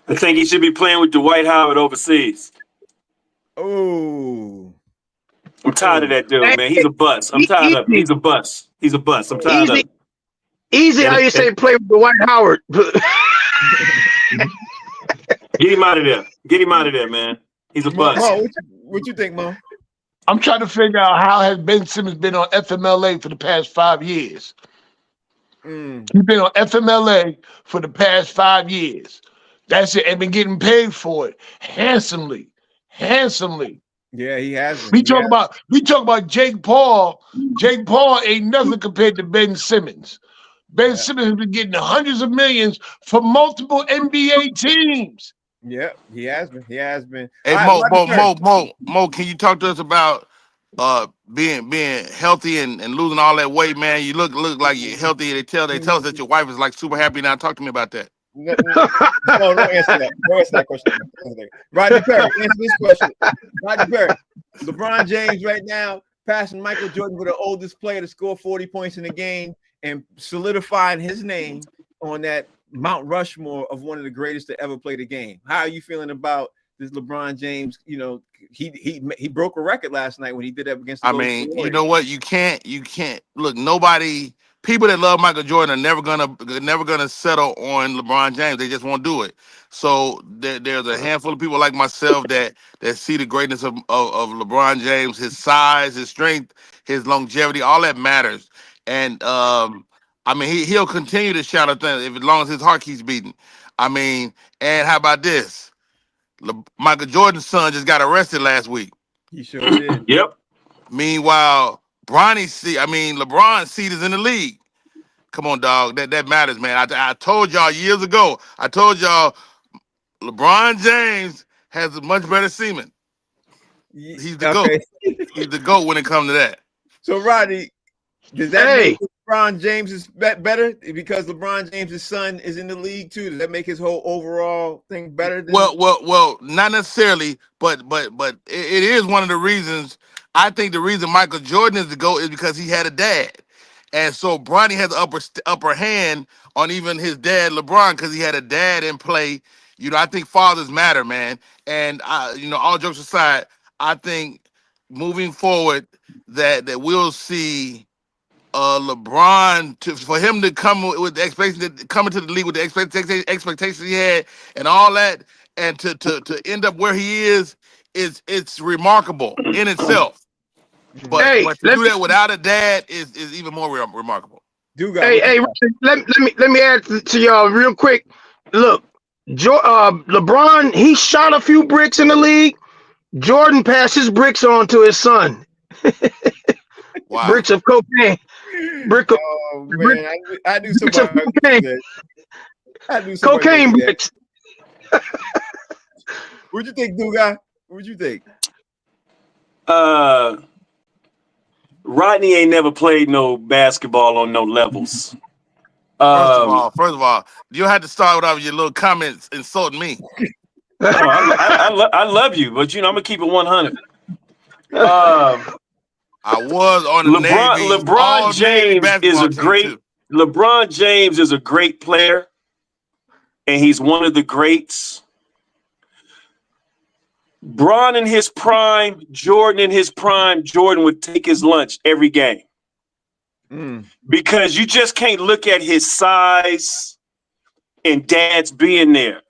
Speaker 6: I think he should be playing with Dwight Howard overseas.
Speaker 1: Oh,
Speaker 6: I'm tired of that dude, man. He's a bust. I'm tired of him. He's a bust. I'm tired of him.
Speaker 5: Easy how you say play with Dwight Howard.
Speaker 6: Get him out of there, man. He's a bust.
Speaker 1: Mo, what you think, Mo?
Speaker 2: I'm trying to figure out how has Ben Simmons been on FMLA for the past 5 years. He's been on FMLA for the past 5 years. That's it, and been getting paid for it handsomely.
Speaker 1: Yeah, he has.
Speaker 2: We talk about Jake Paul. Jake Paul ain't nothing compared to Ben Simmons. Ben Simmons has been getting hundreds of millions for multiple NBA teams.
Speaker 1: Yeah, he has been. He has been.
Speaker 4: Hey, Mo, can you talk to us about being healthy and losing all that weight, man? You look like you're healthy. They tell us that your wife is like super happy now. Talk to me about that.
Speaker 1: No, don't answer that. Don't answer that question. Rodney Perry, answer this question. Rodney Perry, LeBron James right now passing Michael Jordan for the oldest player to score 40 points in a game and solidifying his name on that Mount Rushmore of one of the greatest to ever play the game. How are you feeling about this LeBron James? You know, he broke a record last night when he did that against the
Speaker 4: Warriors. You know what? You can't look. People that love Michael Jordan are never gonna settle on LeBron James. They just won't do it. So there's a handful of people like myself that see the greatness of LeBron James, his size, his strength, his longevity, all that matters. And he'll continue to shout at them as long as his heart keeps beating. And how about this? Michael Jordan's son just got arrested last week.
Speaker 1: He sure did.
Speaker 6: Yep.
Speaker 4: Meanwhile, LeBron's seat is in the league. Come on, dog. That matters, man. I told y'all years ago. I told y'all LeBron James has a much better semen. He's the GOAT. He's the GOAT when it comes to that.
Speaker 1: So, Rodney, does that make LeBron James is better because LeBron James' son is in the league too? Does that make his whole overall thing better?
Speaker 4: Well, not necessarily, but it is one of the reasons. I think the reason Michael Jordan is the GOAT is because he had a dad, and so Bronny has the upper hand on even his dad LeBron because he had a dad in play. You know, I think fathers matter, man. And all jokes aside, I think moving forward that we'll see LeBron for him to come with the expectation coming to the league with the expectations he had and all that, and to end up where he is it's remarkable in itself. But to do that without a dad is even more remarkable.
Speaker 5: Let me add to y'all real quick. Look, LeBron, he shot a few bricks in the league. Jordan passed his bricks on to his son.
Speaker 4: Wow.
Speaker 5: Bricks of cocaine.
Speaker 1: I do some cocaine.
Speaker 5: Cocaine bricks.
Speaker 1: What'd you think, Duga? What'd you think?
Speaker 6: Rodney ain't never played no basketball on no levels.
Speaker 4: First of all, you had to start with your little comments insulting me.
Speaker 6: I love you, but I'm gonna keep it 100.
Speaker 4: I was on the Navy.
Speaker 6: LeBron James is a great. Too. LeBron James is a great player, and he's one of the greats. Bron in his prime, Jordan in his prime, Jordan would take his lunch every game. Because you just can't look at his size and dad's being there.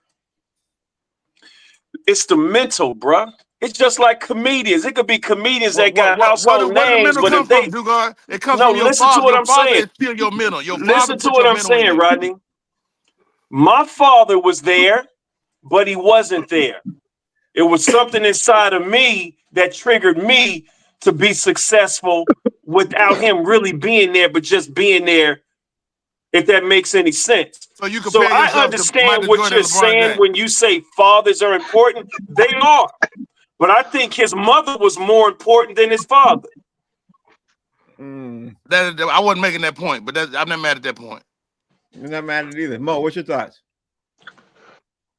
Speaker 6: It's the mental, bro. It's just like comedians. It could be comedians that got household names, but if they
Speaker 4: it comes from your
Speaker 6: listen
Speaker 4: father.
Speaker 6: To what
Speaker 4: your
Speaker 6: I'm
Speaker 4: father
Speaker 6: saying.
Speaker 4: Is still your mental.
Speaker 6: Listen to what I'm saying, Rodney. My father was there, but he wasn't there. It was something inside of me that triggered me to be successful without him really being there, but just being there, if that makes any sense.
Speaker 4: So
Speaker 6: I understand what you're saying when you say fathers are important. They are. But I think his mother was more important than his father.
Speaker 4: I wasn't making that point, but I'm not mad at that point.
Speaker 1: You're not mad at it either. Mo, what's your thoughts?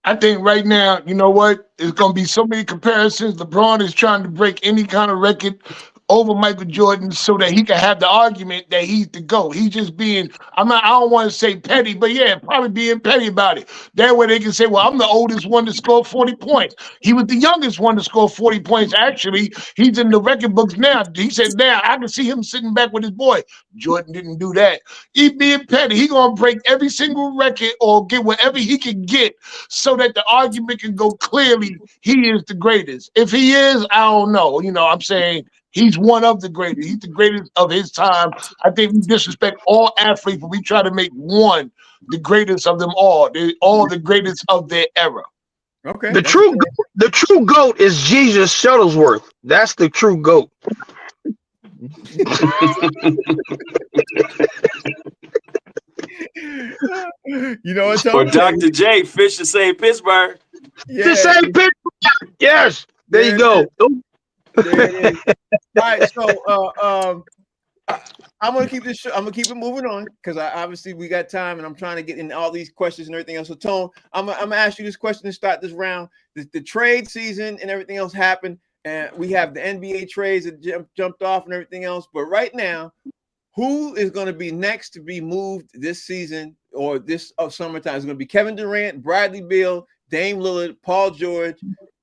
Speaker 2: I think right now, you know what? There's going to be so many comparisons. LeBron is trying to break any kind of record over Michael Jordan so that he can have the argument that he's the GOAT. He's just being, I don't want to say petty, but yeah, probably being petty about it. That way they can say, well, I'm the oldest one to score 40 points. He was the youngest one to score 40 points. Actually, he's in the record books now. He said, now I can see him sitting back with his boy. Jordan didn't do that. He being petty. He going to break every single record or get whatever he can get so that the argument can go clearly he is the greatest. If he is, I don't know. I'm saying he's one of the greatest. He's the greatest of his time. I think we disrespect all athletes, but we try to make one the greatest of them all. They're all the greatest of their era.
Speaker 5: Okay. The true GOAT is Jesus Shuttlesworth. That's the true GOAT.
Speaker 1: You know what,
Speaker 6: Or
Speaker 1: Tony?
Speaker 6: Dr. J, Fish to say Pittsburgh.
Speaker 1: Yeah,
Speaker 5: The same picture. Yes. There you go.
Speaker 1: there it is. All right, so I'm gonna keep this. I'm gonna keep it moving on because obviously we got time, and I'm trying to get in all these questions and everything else. So, Tone, I'm gonna ask you this question to start this round. The trade season and everything else happened, and we have the NBA trades that jumped off and everything else. But right now, who is going to be next to be moved this season or this summertime? Is going to be Kevin Durant, Bradley Beal, Dame Lillard, Paul George,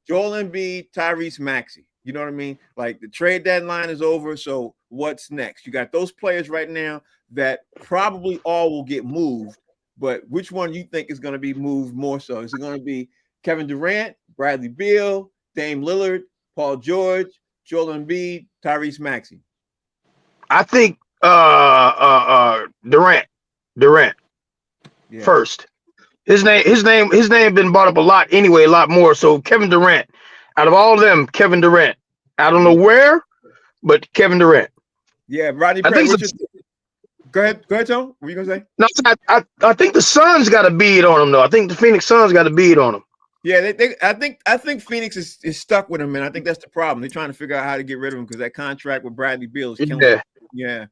Speaker 1: Joel Embiid, Tyrese Maxey. You know what I mean? Like the trade deadline is over. So what's next? You got those players right now that probably all will get moved. But which one you think is going to be moved more so? Is it going to be Kevin Durant, Bradley Beal, Dame Lillard, Paul George, Joel Embiid, Tyrese Maxey?
Speaker 5: I think Durant first. His name been brought up a lot anyway, a lot more. So Kevin Durant, out of all of them, Kevin Durant. I don't know where, but Kevin Durant.
Speaker 1: Yeah, Rodney Perry. Go ahead, Tom. What are you gonna say?
Speaker 5: No, I think the Suns got a bid on him though. I think the Phoenix Suns got a bid on him.
Speaker 1: Yeah, I think Phoenix is stuck with him, and I think that's the problem. They're trying to figure out how to get rid of him because that contract with Bradley Beal is killing him. Yeah.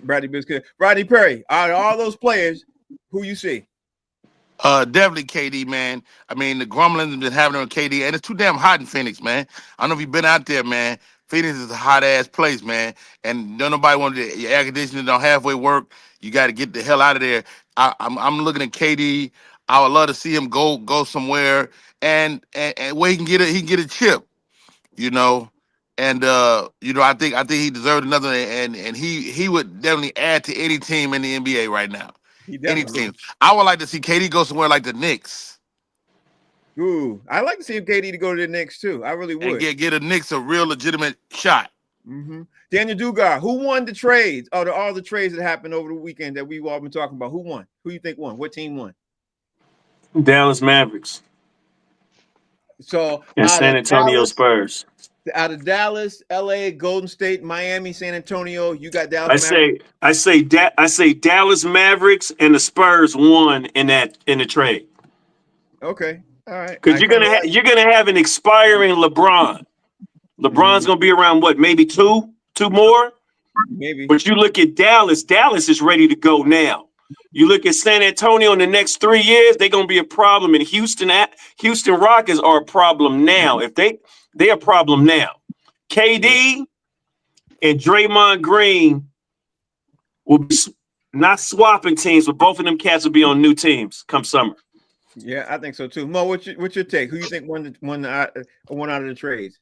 Speaker 1: Bradley Beal's killing. Rodney Perry. Out of all those players, who you see?
Speaker 4: Definitely KD, man. I mean, the grumblings have been happening on KD, and it's too damn hot in Phoenix, man. I don't know if you've been out there, man. Phoenix is a hot ass place, man, and don't nobody want your air conditioning don't halfway work. You got to get the hell out of there. I'm looking at KD. I would love to see him go somewhere and where he can get a chip, you know. And I think he deserved another, and he would definitely add to any team in the NBA right now. Any team. I would like to see KD go somewhere like the Knicks.
Speaker 1: Ooh, I'd like to see KD to go to the Knicks too. I really would.
Speaker 4: And get a Knicks a real legitimate shot.
Speaker 1: Mm-hmm. Daniel Dugar, who won the trades? All the trades that happened over the weekend that we've all been talking about. Who won? Who you think won? What team won?
Speaker 6: Dallas Mavericks.
Speaker 1: So
Speaker 6: and San Antonio Spurs.
Speaker 1: Out of Dallas, LA, Golden State, Miami, San Antonio, you got Dallas.
Speaker 6: I say Dallas Mavericks and the Spurs won in the trade.
Speaker 1: Okay, all right.
Speaker 6: Because you're gonna have an expiring LeBron. LeBron's gonna be around what? Maybe two more.
Speaker 1: Maybe.
Speaker 6: But you look at Dallas. Dallas is ready to go now. You look at San Antonio in the next 3 years, they're gonna be a problem. And Houston Rockets are a problem now. If they're a problem now. KD and Draymond Green will be not swapping teams, but both of them cats will be on new teams come summer.
Speaker 1: Yeah, I think so too. Mo, what's your take? Who you think won out of the trades?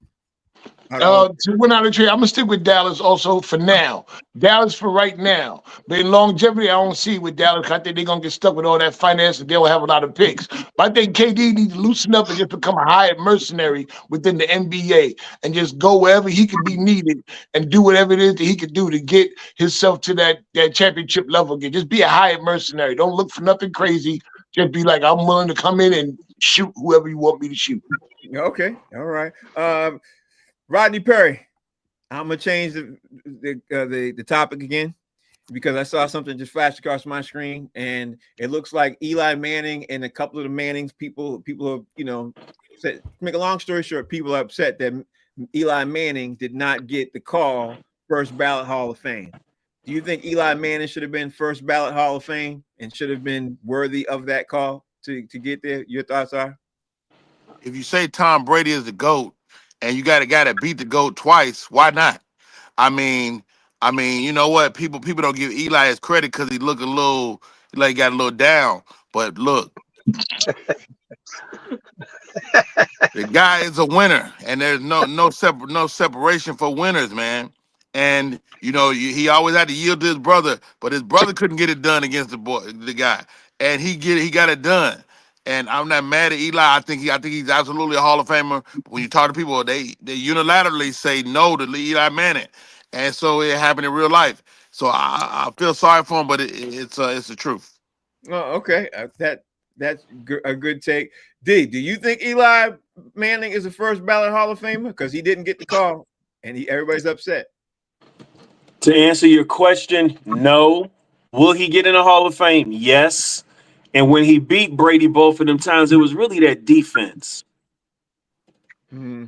Speaker 2: To win out of the trade, I'm gonna stick with Dallas also for now. Dallas for right now. But in longevity, I don't see with Dallas. I think they're gonna get stuck with all that finance and they'll have a lot of picks. But I think KD needs to loosen up and just become a hired mercenary within the NBA and just go wherever he can be needed and do whatever it is that he can do to get himself to that championship level again. Just be a hired mercenary. Don't look for nothing crazy. Just be like, I'm willing to come in and shoot whoever you want me to shoot.
Speaker 1: Okay, all right. Rodney Perry, I'm gonna change the topic again because I saw something just flash across my screen, and it looks like Eli Manning and a couple of the Mannings people are, to make a long story short, people are upset that Eli Manning did not get the call first ballot Hall of Fame. Do you think Eli Manning should have been first ballot Hall of Fame and should have been worthy of that call to get there? Your thoughts are?
Speaker 4: If you say Tom Brady is the GOAT and you got a guy that beat the GOAT twice, why not? I mean, you know what? People don't give Eli his credit because he look a little like he got a little down. But look, the guy is a winner, and there's no separation for winners, man. And he always had to yield to his brother, but his brother couldn't get it done against the guy, and he got it done. And I'm not mad at Eli. I think he's absolutely a Hall of Famer. But when you talk to people, they unilaterally say no to Eli Manning, and so it happened in real life. So I feel sorry for him, but it's the truth.
Speaker 1: Oh, okay. That's a good take. D, do you think Eli Manning is a first ballot Hall of Famer because he didn't get the call and everybody's upset?
Speaker 6: To answer your question, no. Will he get in the Hall of Fame? Yes. And when he beat Brady both of them times, it was really that defense.
Speaker 1: Mm-hmm.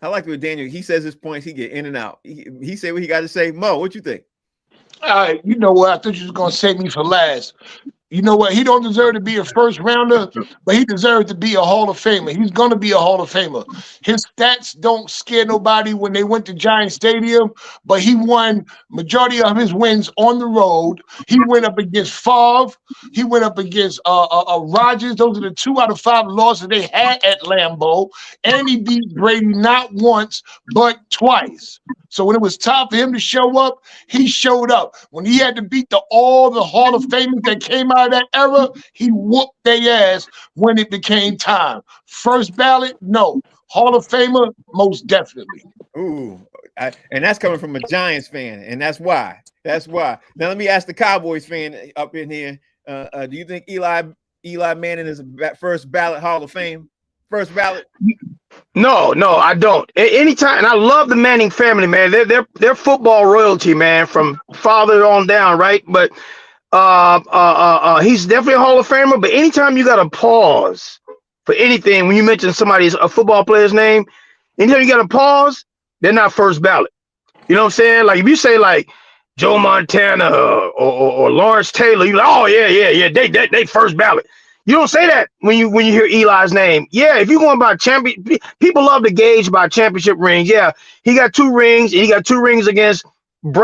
Speaker 1: I like what Daniel, he says his points, he get in and out. He said what he got to say. Mo, what you think?
Speaker 2: You know what? I thought you was gonna save me for last. You know what? He don't deserve to be a first rounder, but he deserves to be a Hall of Famer. He's going to be a Hall of Famer. His stats don't scare nobody when they went to Giant Stadium, but he won majority of his wins on the road. He went up against Favre. He went up against Rodgers. Those are the 2 out of 5 losses they had at Lambeau. And he beat Brady not once, but twice. So when it was time for him to show up, he showed up. When he had to beat all the Hall of Famers that came out of that era, he whooped their ass when it became time. First ballot, no. Hall of Famer, most definitely.
Speaker 1: Ooh, and that's coming from a Giants fan, and that's why. That's why. Now let me ask the Cowboys fan up in here. Do you think Eli Manning is a first ballot Hall of Fame? First ballot?
Speaker 5: No, I don't. Anytime, and I love the Manning family, man. They're football royalty, man, from father on down, right? But he's definitely a Hall of Famer. But anytime you got to pause for anything when you mention a football player's name, anytime you got to pause, they're not first ballot. You know what I'm saying? Like if you say like Joe Montana or Lawrence Taylor, you're like, oh yeah, they first ballot. You don't say that when you hear Eli's name. Yeah, if you're going by champion, people love to gauge by championship rings. Yeah, he got 2 rings, and he got 2 rings against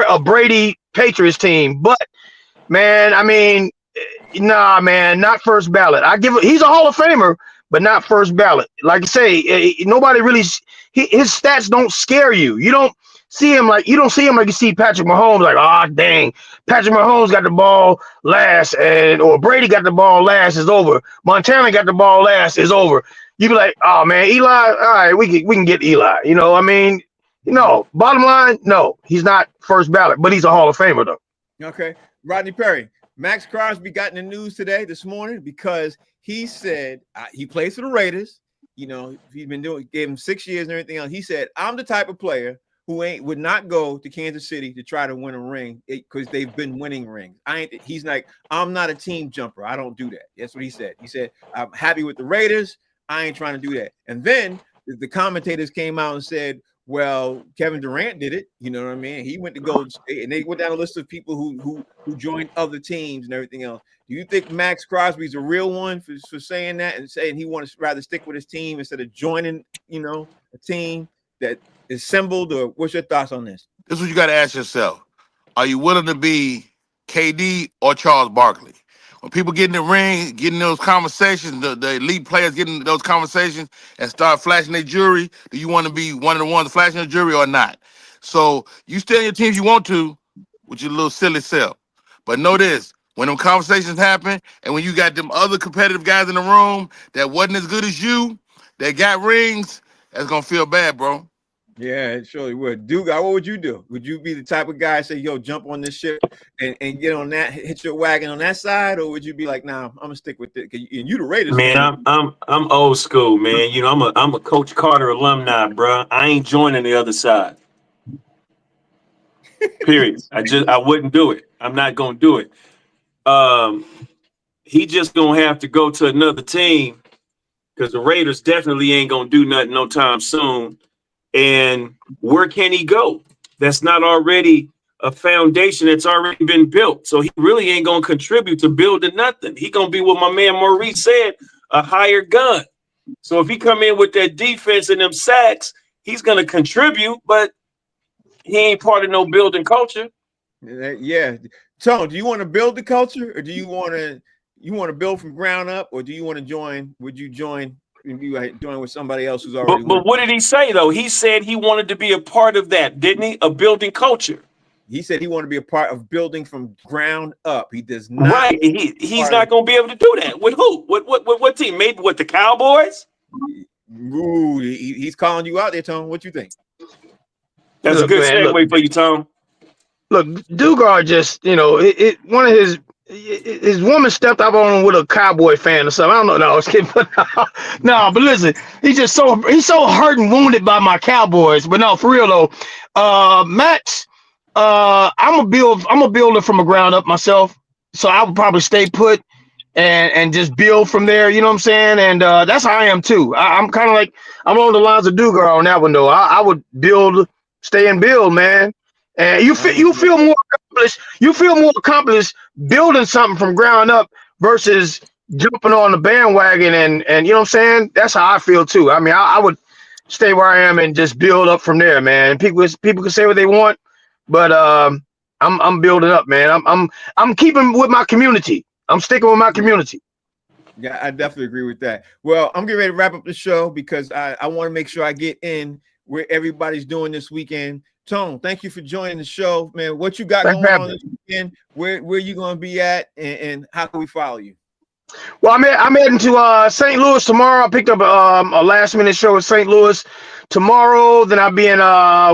Speaker 5: a Brady Patriots team. But man, I mean, nah, man, not first ballot. He's a Hall of Famer, but not first ballot. Like I say, nobody really. His stats don't scare you. You don't see him like you see Patrick Mahomes. Like, ah, dang, Patrick Mahomes got the ball last, or Brady got the ball last. Is over. Montana got the ball last. Is over. You be like, oh man, Eli. All right, we can get Eli. You know, I mean, bottom line, no, he's not first ballot, but he's a Hall of Famer though.
Speaker 1: Okay, Rodney Perry. Max Crosby got in the news this morning, because he said he plays for the Raiders. You know, he's been gave him 6 years and everything else. He said, I'm the type of player who would not go to Kansas City to try to win a ring because they've been winning rings. He's like, I'm not a team jumper. I don't do that. That's what he said. He said, I'm happy with the Raiders. I ain't trying to do that. And then the commentators came out and said, well, Kevin Durant did it. You know what I mean? He went to Golden State, and they went down a list of people who joined other teams and everything else. Do you think Max Crosby's a real one for saying that and saying he wants to rather stick with his team instead of joining, a team that is assembled? Or what's your thoughts on this?
Speaker 4: This is what you got to ask yourself. Are you willing to be KD or Charles Barkley? When people get in the ring, getting those conversations, the elite players getting those conversations and start flashing their jewelry, do you want to be one of the ones flashing their jewelry or not? So you stay on your teams you want to with your little silly self. But know this, when them conversations happen and when you got them other competitive guys in the room that wasn't as good as you, that got rings, that's going to feel bad, bro.
Speaker 1: Yeah, it surely would. Duga, what would you do? Would you be the type of guy say, yo, jump on this ship and get on that, hit your wagon on that side? Or would you be like, nah, I'm gonna stick with it? And you the Raiders.
Speaker 6: Man, I'm old school, man. You know, I'm a Coach Carter alumni, bro. I ain't joining the other side. Period. I wouldn't do it. I'm not gonna do it. He just gonna have to go to another team because the Raiders definitely ain't gonna do nothing no time soon. And where can he go? That's not already a foundation that's already been built. So he really ain't going to contribute to building nothing. He going to be what my man Maurice said, a hired gun. So if he come in with that defense and them sacks, he's going to contribute, but he ain't part of no building culture.
Speaker 1: Yeah. Tone, do you want to build the culture, or do you want to build from ground up, or do you want to join? Would you join? You doing with somebody else who's already.
Speaker 6: But what did he say though? He said he wanted to be a part of that, didn't he? A building culture.
Speaker 1: He said he wanted to be a part of building from ground up. He does not.
Speaker 6: Right. He's not going to be able to do that. With who? What team? Maybe with the Cowboys?
Speaker 1: Ooh, he's calling you out there, Tom. What you think?
Speaker 6: That's a good segue for you, Tom.
Speaker 5: Look, Dugard just, one of his woman stepped up on him with a Cowboy fan or something. I don't know. No, I was kidding. No, but listen, he's so hurt and wounded by my Cowboys. But no, for real though, Max, I'm a builder from the ground up myself. So I would probably stay put and just build from there. You know what I'm saying? And that's how I am too. I'm kind of like I'm on the lines of Dugar on that one though. I would build, stay and build, man. And you feel more accomplished. You feel more accomplished building something from ground up versus jumping on the bandwagon and you know what I'm saying? That's how I feel too. I mean, I would stay where I am and just build up from there, man. People can say what they want, but I'm building up, man. I'm keeping with my community. I'm sticking with my community.
Speaker 1: Yeah, I definitely agree with that. Well, I'm getting ready to wrap up the show because I want to make sure I get in where everybody's doing this weekend. Tone, thank you for joining the show, man. What you got going on this weekend? Where you going to be at, and how can we follow you?
Speaker 5: Well, I'm heading to St. Louis tomorrow. I picked up a last minute show in St. Louis tomorrow. Then I'll be in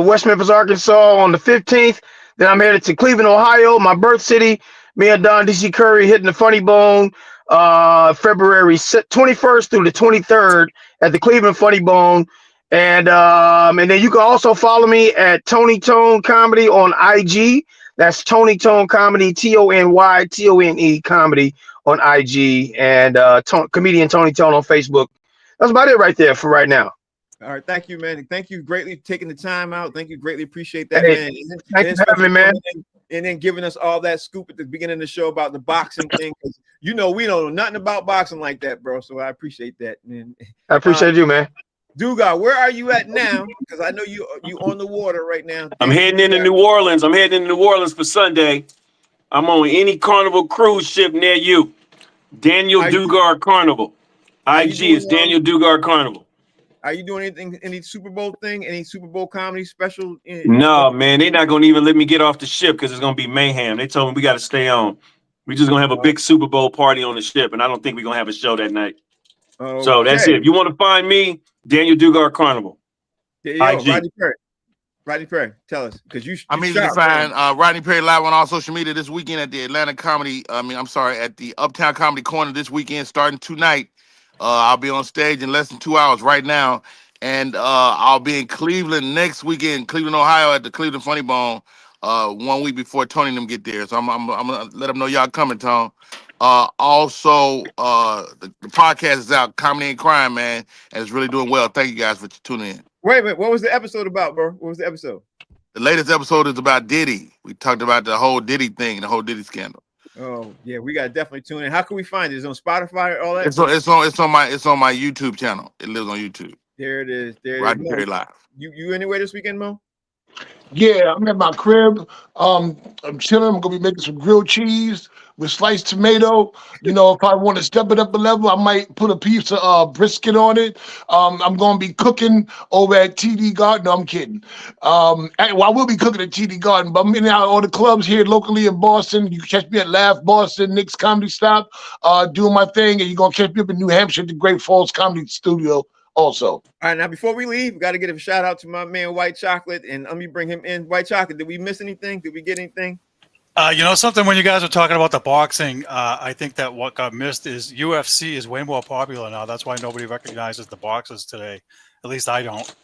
Speaker 5: West Memphis, Arkansas on the 15th. Then I'm headed to Cleveland, Ohio, my birth city. Me and Don DC Curry hitting the Funny Bone February 21st through the 23rd at the Cleveland Funny Bone. And then you can also follow me at Tony Tone Comedy on IG. That's Tony Tone Comedy, TonyTone Comedy on IG, and comedian Tony Tone on Facebook. That's about it right there for right now.
Speaker 1: All right, thank you, man. Thank you greatly for taking the time out. Thank you greatly, appreciate that, man.
Speaker 5: Thank you for having me, man.
Speaker 1: And then giving us all that scoop at the beginning of the show about the boxing thing, because we don't know nothing about boxing like that, bro. So I appreciate that, man.
Speaker 5: I appreciate you, man.
Speaker 1: Dugar, where are you at now? Because I know you on the water right now.
Speaker 6: I'm heading into New Orleans. I'm heading into New Orleans for Sunday. I'm on any Carnival cruise ship near you. Daniel Dugar Carnival. IG is Daniel Dugar Carnival.
Speaker 1: Are you doing anything, any Super Bowl thing, any Super Bowl comedy special?
Speaker 6: No, man, they're not going to even let me get off the ship because it's going to be mayhem. They told me we got to stay on. We're just going to have a big Super Bowl party on the ship, and I don't think we're going to have a show that night. Okay. So that's it. If you want to find me, Daniel Dugar Carnival.
Speaker 1: IG. Rodney Perry, tell us, because
Speaker 4: I'm easy to find. Rodney Perry live on all social media this weekend at the at the Uptown Comedy Corner this weekend, starting tonight. I'll be on stage in less than 2 hours right now, and I'll be in Cleveland next weekend, Cleveland, Ohio, at the Cleveland Funny Bone, 1 week before Tony and them get there. So I'm gonna let them know y'all coming, Tone. Also, the podcast is out, Comedy and Crime, man, and it's really doing well. Thank you guys for tuning in.
Speaker 1: Wait a minute, what was the episode about, bro? What was the episode?
Speaker 4: The latest episode is about Diddy. We talked about the whole Diddy thing, the whole Diddy scandal.
Speaker 1: Oh yeah, we gotta definitely tune in. How can we find it? Is it on Spotify or all that?
Speaker 4: It's on my YouTube channel. It lives on YouTube.
Speaker 1: There it is.
Speaker 4: Rodney Perry live.
Speaker 1: You anywhere this weekend, Mo?
Speaker 2: Yeah, I'm at my crib. I'm chilling. I'm gonna be making some grilled cheese with sliced tomato. You know, if I want to step it up a level, I might put a piece of brisket on it. I'm gonna be cooking over at TD Garden. No, I'm kidding. I will be cooking at TD Garden, but I'm in all the clubs here locally in Boston. You can catch me at Laugh Boston, Nick's Comedy Stop, doing my thing, and you're gonna catch me up in New Hampshire at the Great Falls Comedy Studio. Also,
Speaker 1: all right. Now, before we leave, we got to give a shout out to my man White Chocolate, and let me bring him in. White Chocolate, did we miss anything? Did we get anything?
Speaker 7: Something when you guys were talking about the boxing, I think that what got missed is UFC is way more popular now. That's why nobody recognizes the boxers today. At least I don't.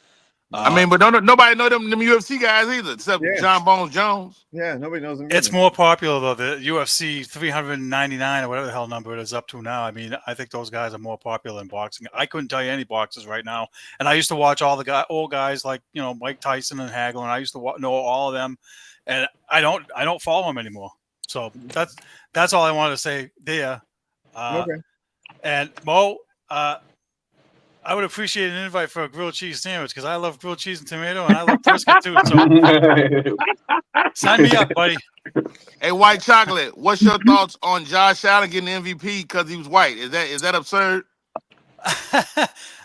Speaker 4: But nobody know them UFC guys either, except John Bones Jones.
Speaker 1: Yeah, nobody knows them.
Speaker 7: It's more popular though. The UFC 399 or whatever the hell number it is up to now. I mean, I think those guys are more popular in boxing. I couldn't tell you any boxers right now, and I used to watch all the old guys like Mike Tyson and Hagler, and I used to know all of them, and I don't follow them anymore. So that's all I wanted to say there.
Speaker 1: Okay. And
Speaker 7: Mo, I would appreciate an invite for a grilled cheese sandwich because I love grilled cheese and tomato, and I love brisket too. So sign me up, buddy.
Speaker 4: Hey, White Chocolate, what's your thoughts on Josh Allen getting MVP because he was white? Is that absurd?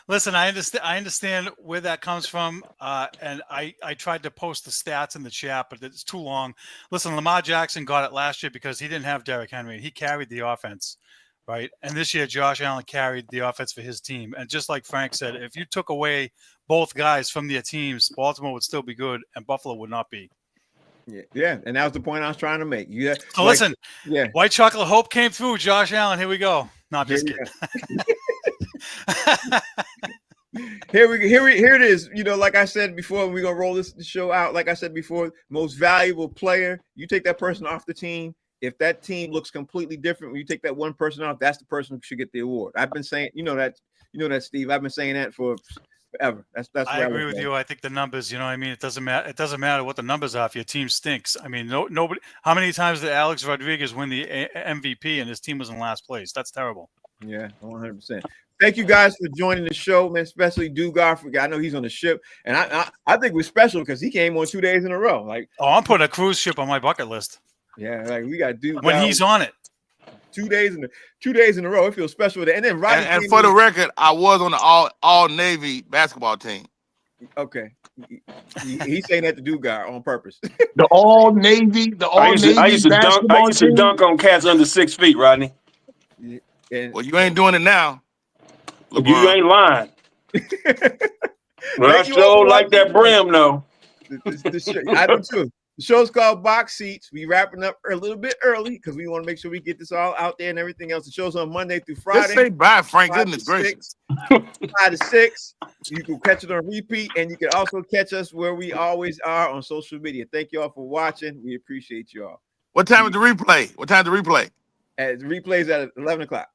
Speaker 7: Listen, I understand where that comes from, and I tried to post the stats in the chat, but it's too long. Listen, Lamar Jackson got it last year because he didn't have Derrick Henry. He carried the offense. Right. And this year, Josh Allen carried the offense for his team. And just like Frank said, if you took away both guys from their teams, Baltimore would still be good and Buffalo would not be.
Speaker 1: Yeah. And that was the point I was trying to make.
Speaker 7: So listen, White Chocolate Hope came through. Josh Allen, here we go. Not just kidding.
Speaker 1: Here it is. You know, like I said before, we're gonna roll the show out. Like I said before, most valuable player. You take that person off the team. If that team looks completely different, when you take that one person off, that's the person who should get the award. I've been saying, you know that, Steve. I've been saying that for forever. That's.
Speaker 7: I agree with you. I think the numbers. You know, I mean, it doesn't matter. It doesn't matter what the numbers are if your team stinks. I mean, nobody. How many times did Alex Rodriguez win the MVP and his team was in last place? That's terrible.
Speaker 1: Yeah, 100%. Thank you guys for joining the show, man. Especially Dugar. I know he's on the ship, and I think we're special because he came on 2 days in a row. Like,
Speaker 7: oh, I'm putting a cruise ship on my bucket list.
Speaker 1: Yeah, like we got Dugar
Speaker 7: when he's on it.
Speaker 1: 2 days in a row. It feels special. And then Roger.
Speaker 4: And for the record, I was on the all Navy basketball team.
Speaker 1: Okay, he's saying that to Dugar on purpose.
Speaker 2: The all Navy. I used
Speaker 6: to dunk on cats under 6 feet, Rodney.
Speaker 4: Well, you ain't doing it now.
Speaker 6: LeBron. You ain't lying. Well, I sure like that brim, though.
Speaker 1: I do too. The show's called Box Seats. We wrapping up a little bit early because we want to make sure we get this all out there and everything else. The show's on Monday through Friday.
Speaker 4: Just say bye, Frank. Goodness gracious.
Speaker 1: 5 to 6. You can catch it on repeat, and you can also catch us where we always are on social media. Thank you all for watching. We appreciate you all.
Speaker 4: What time is the replay?
Speaker 1: The replay's at 11 o'clock.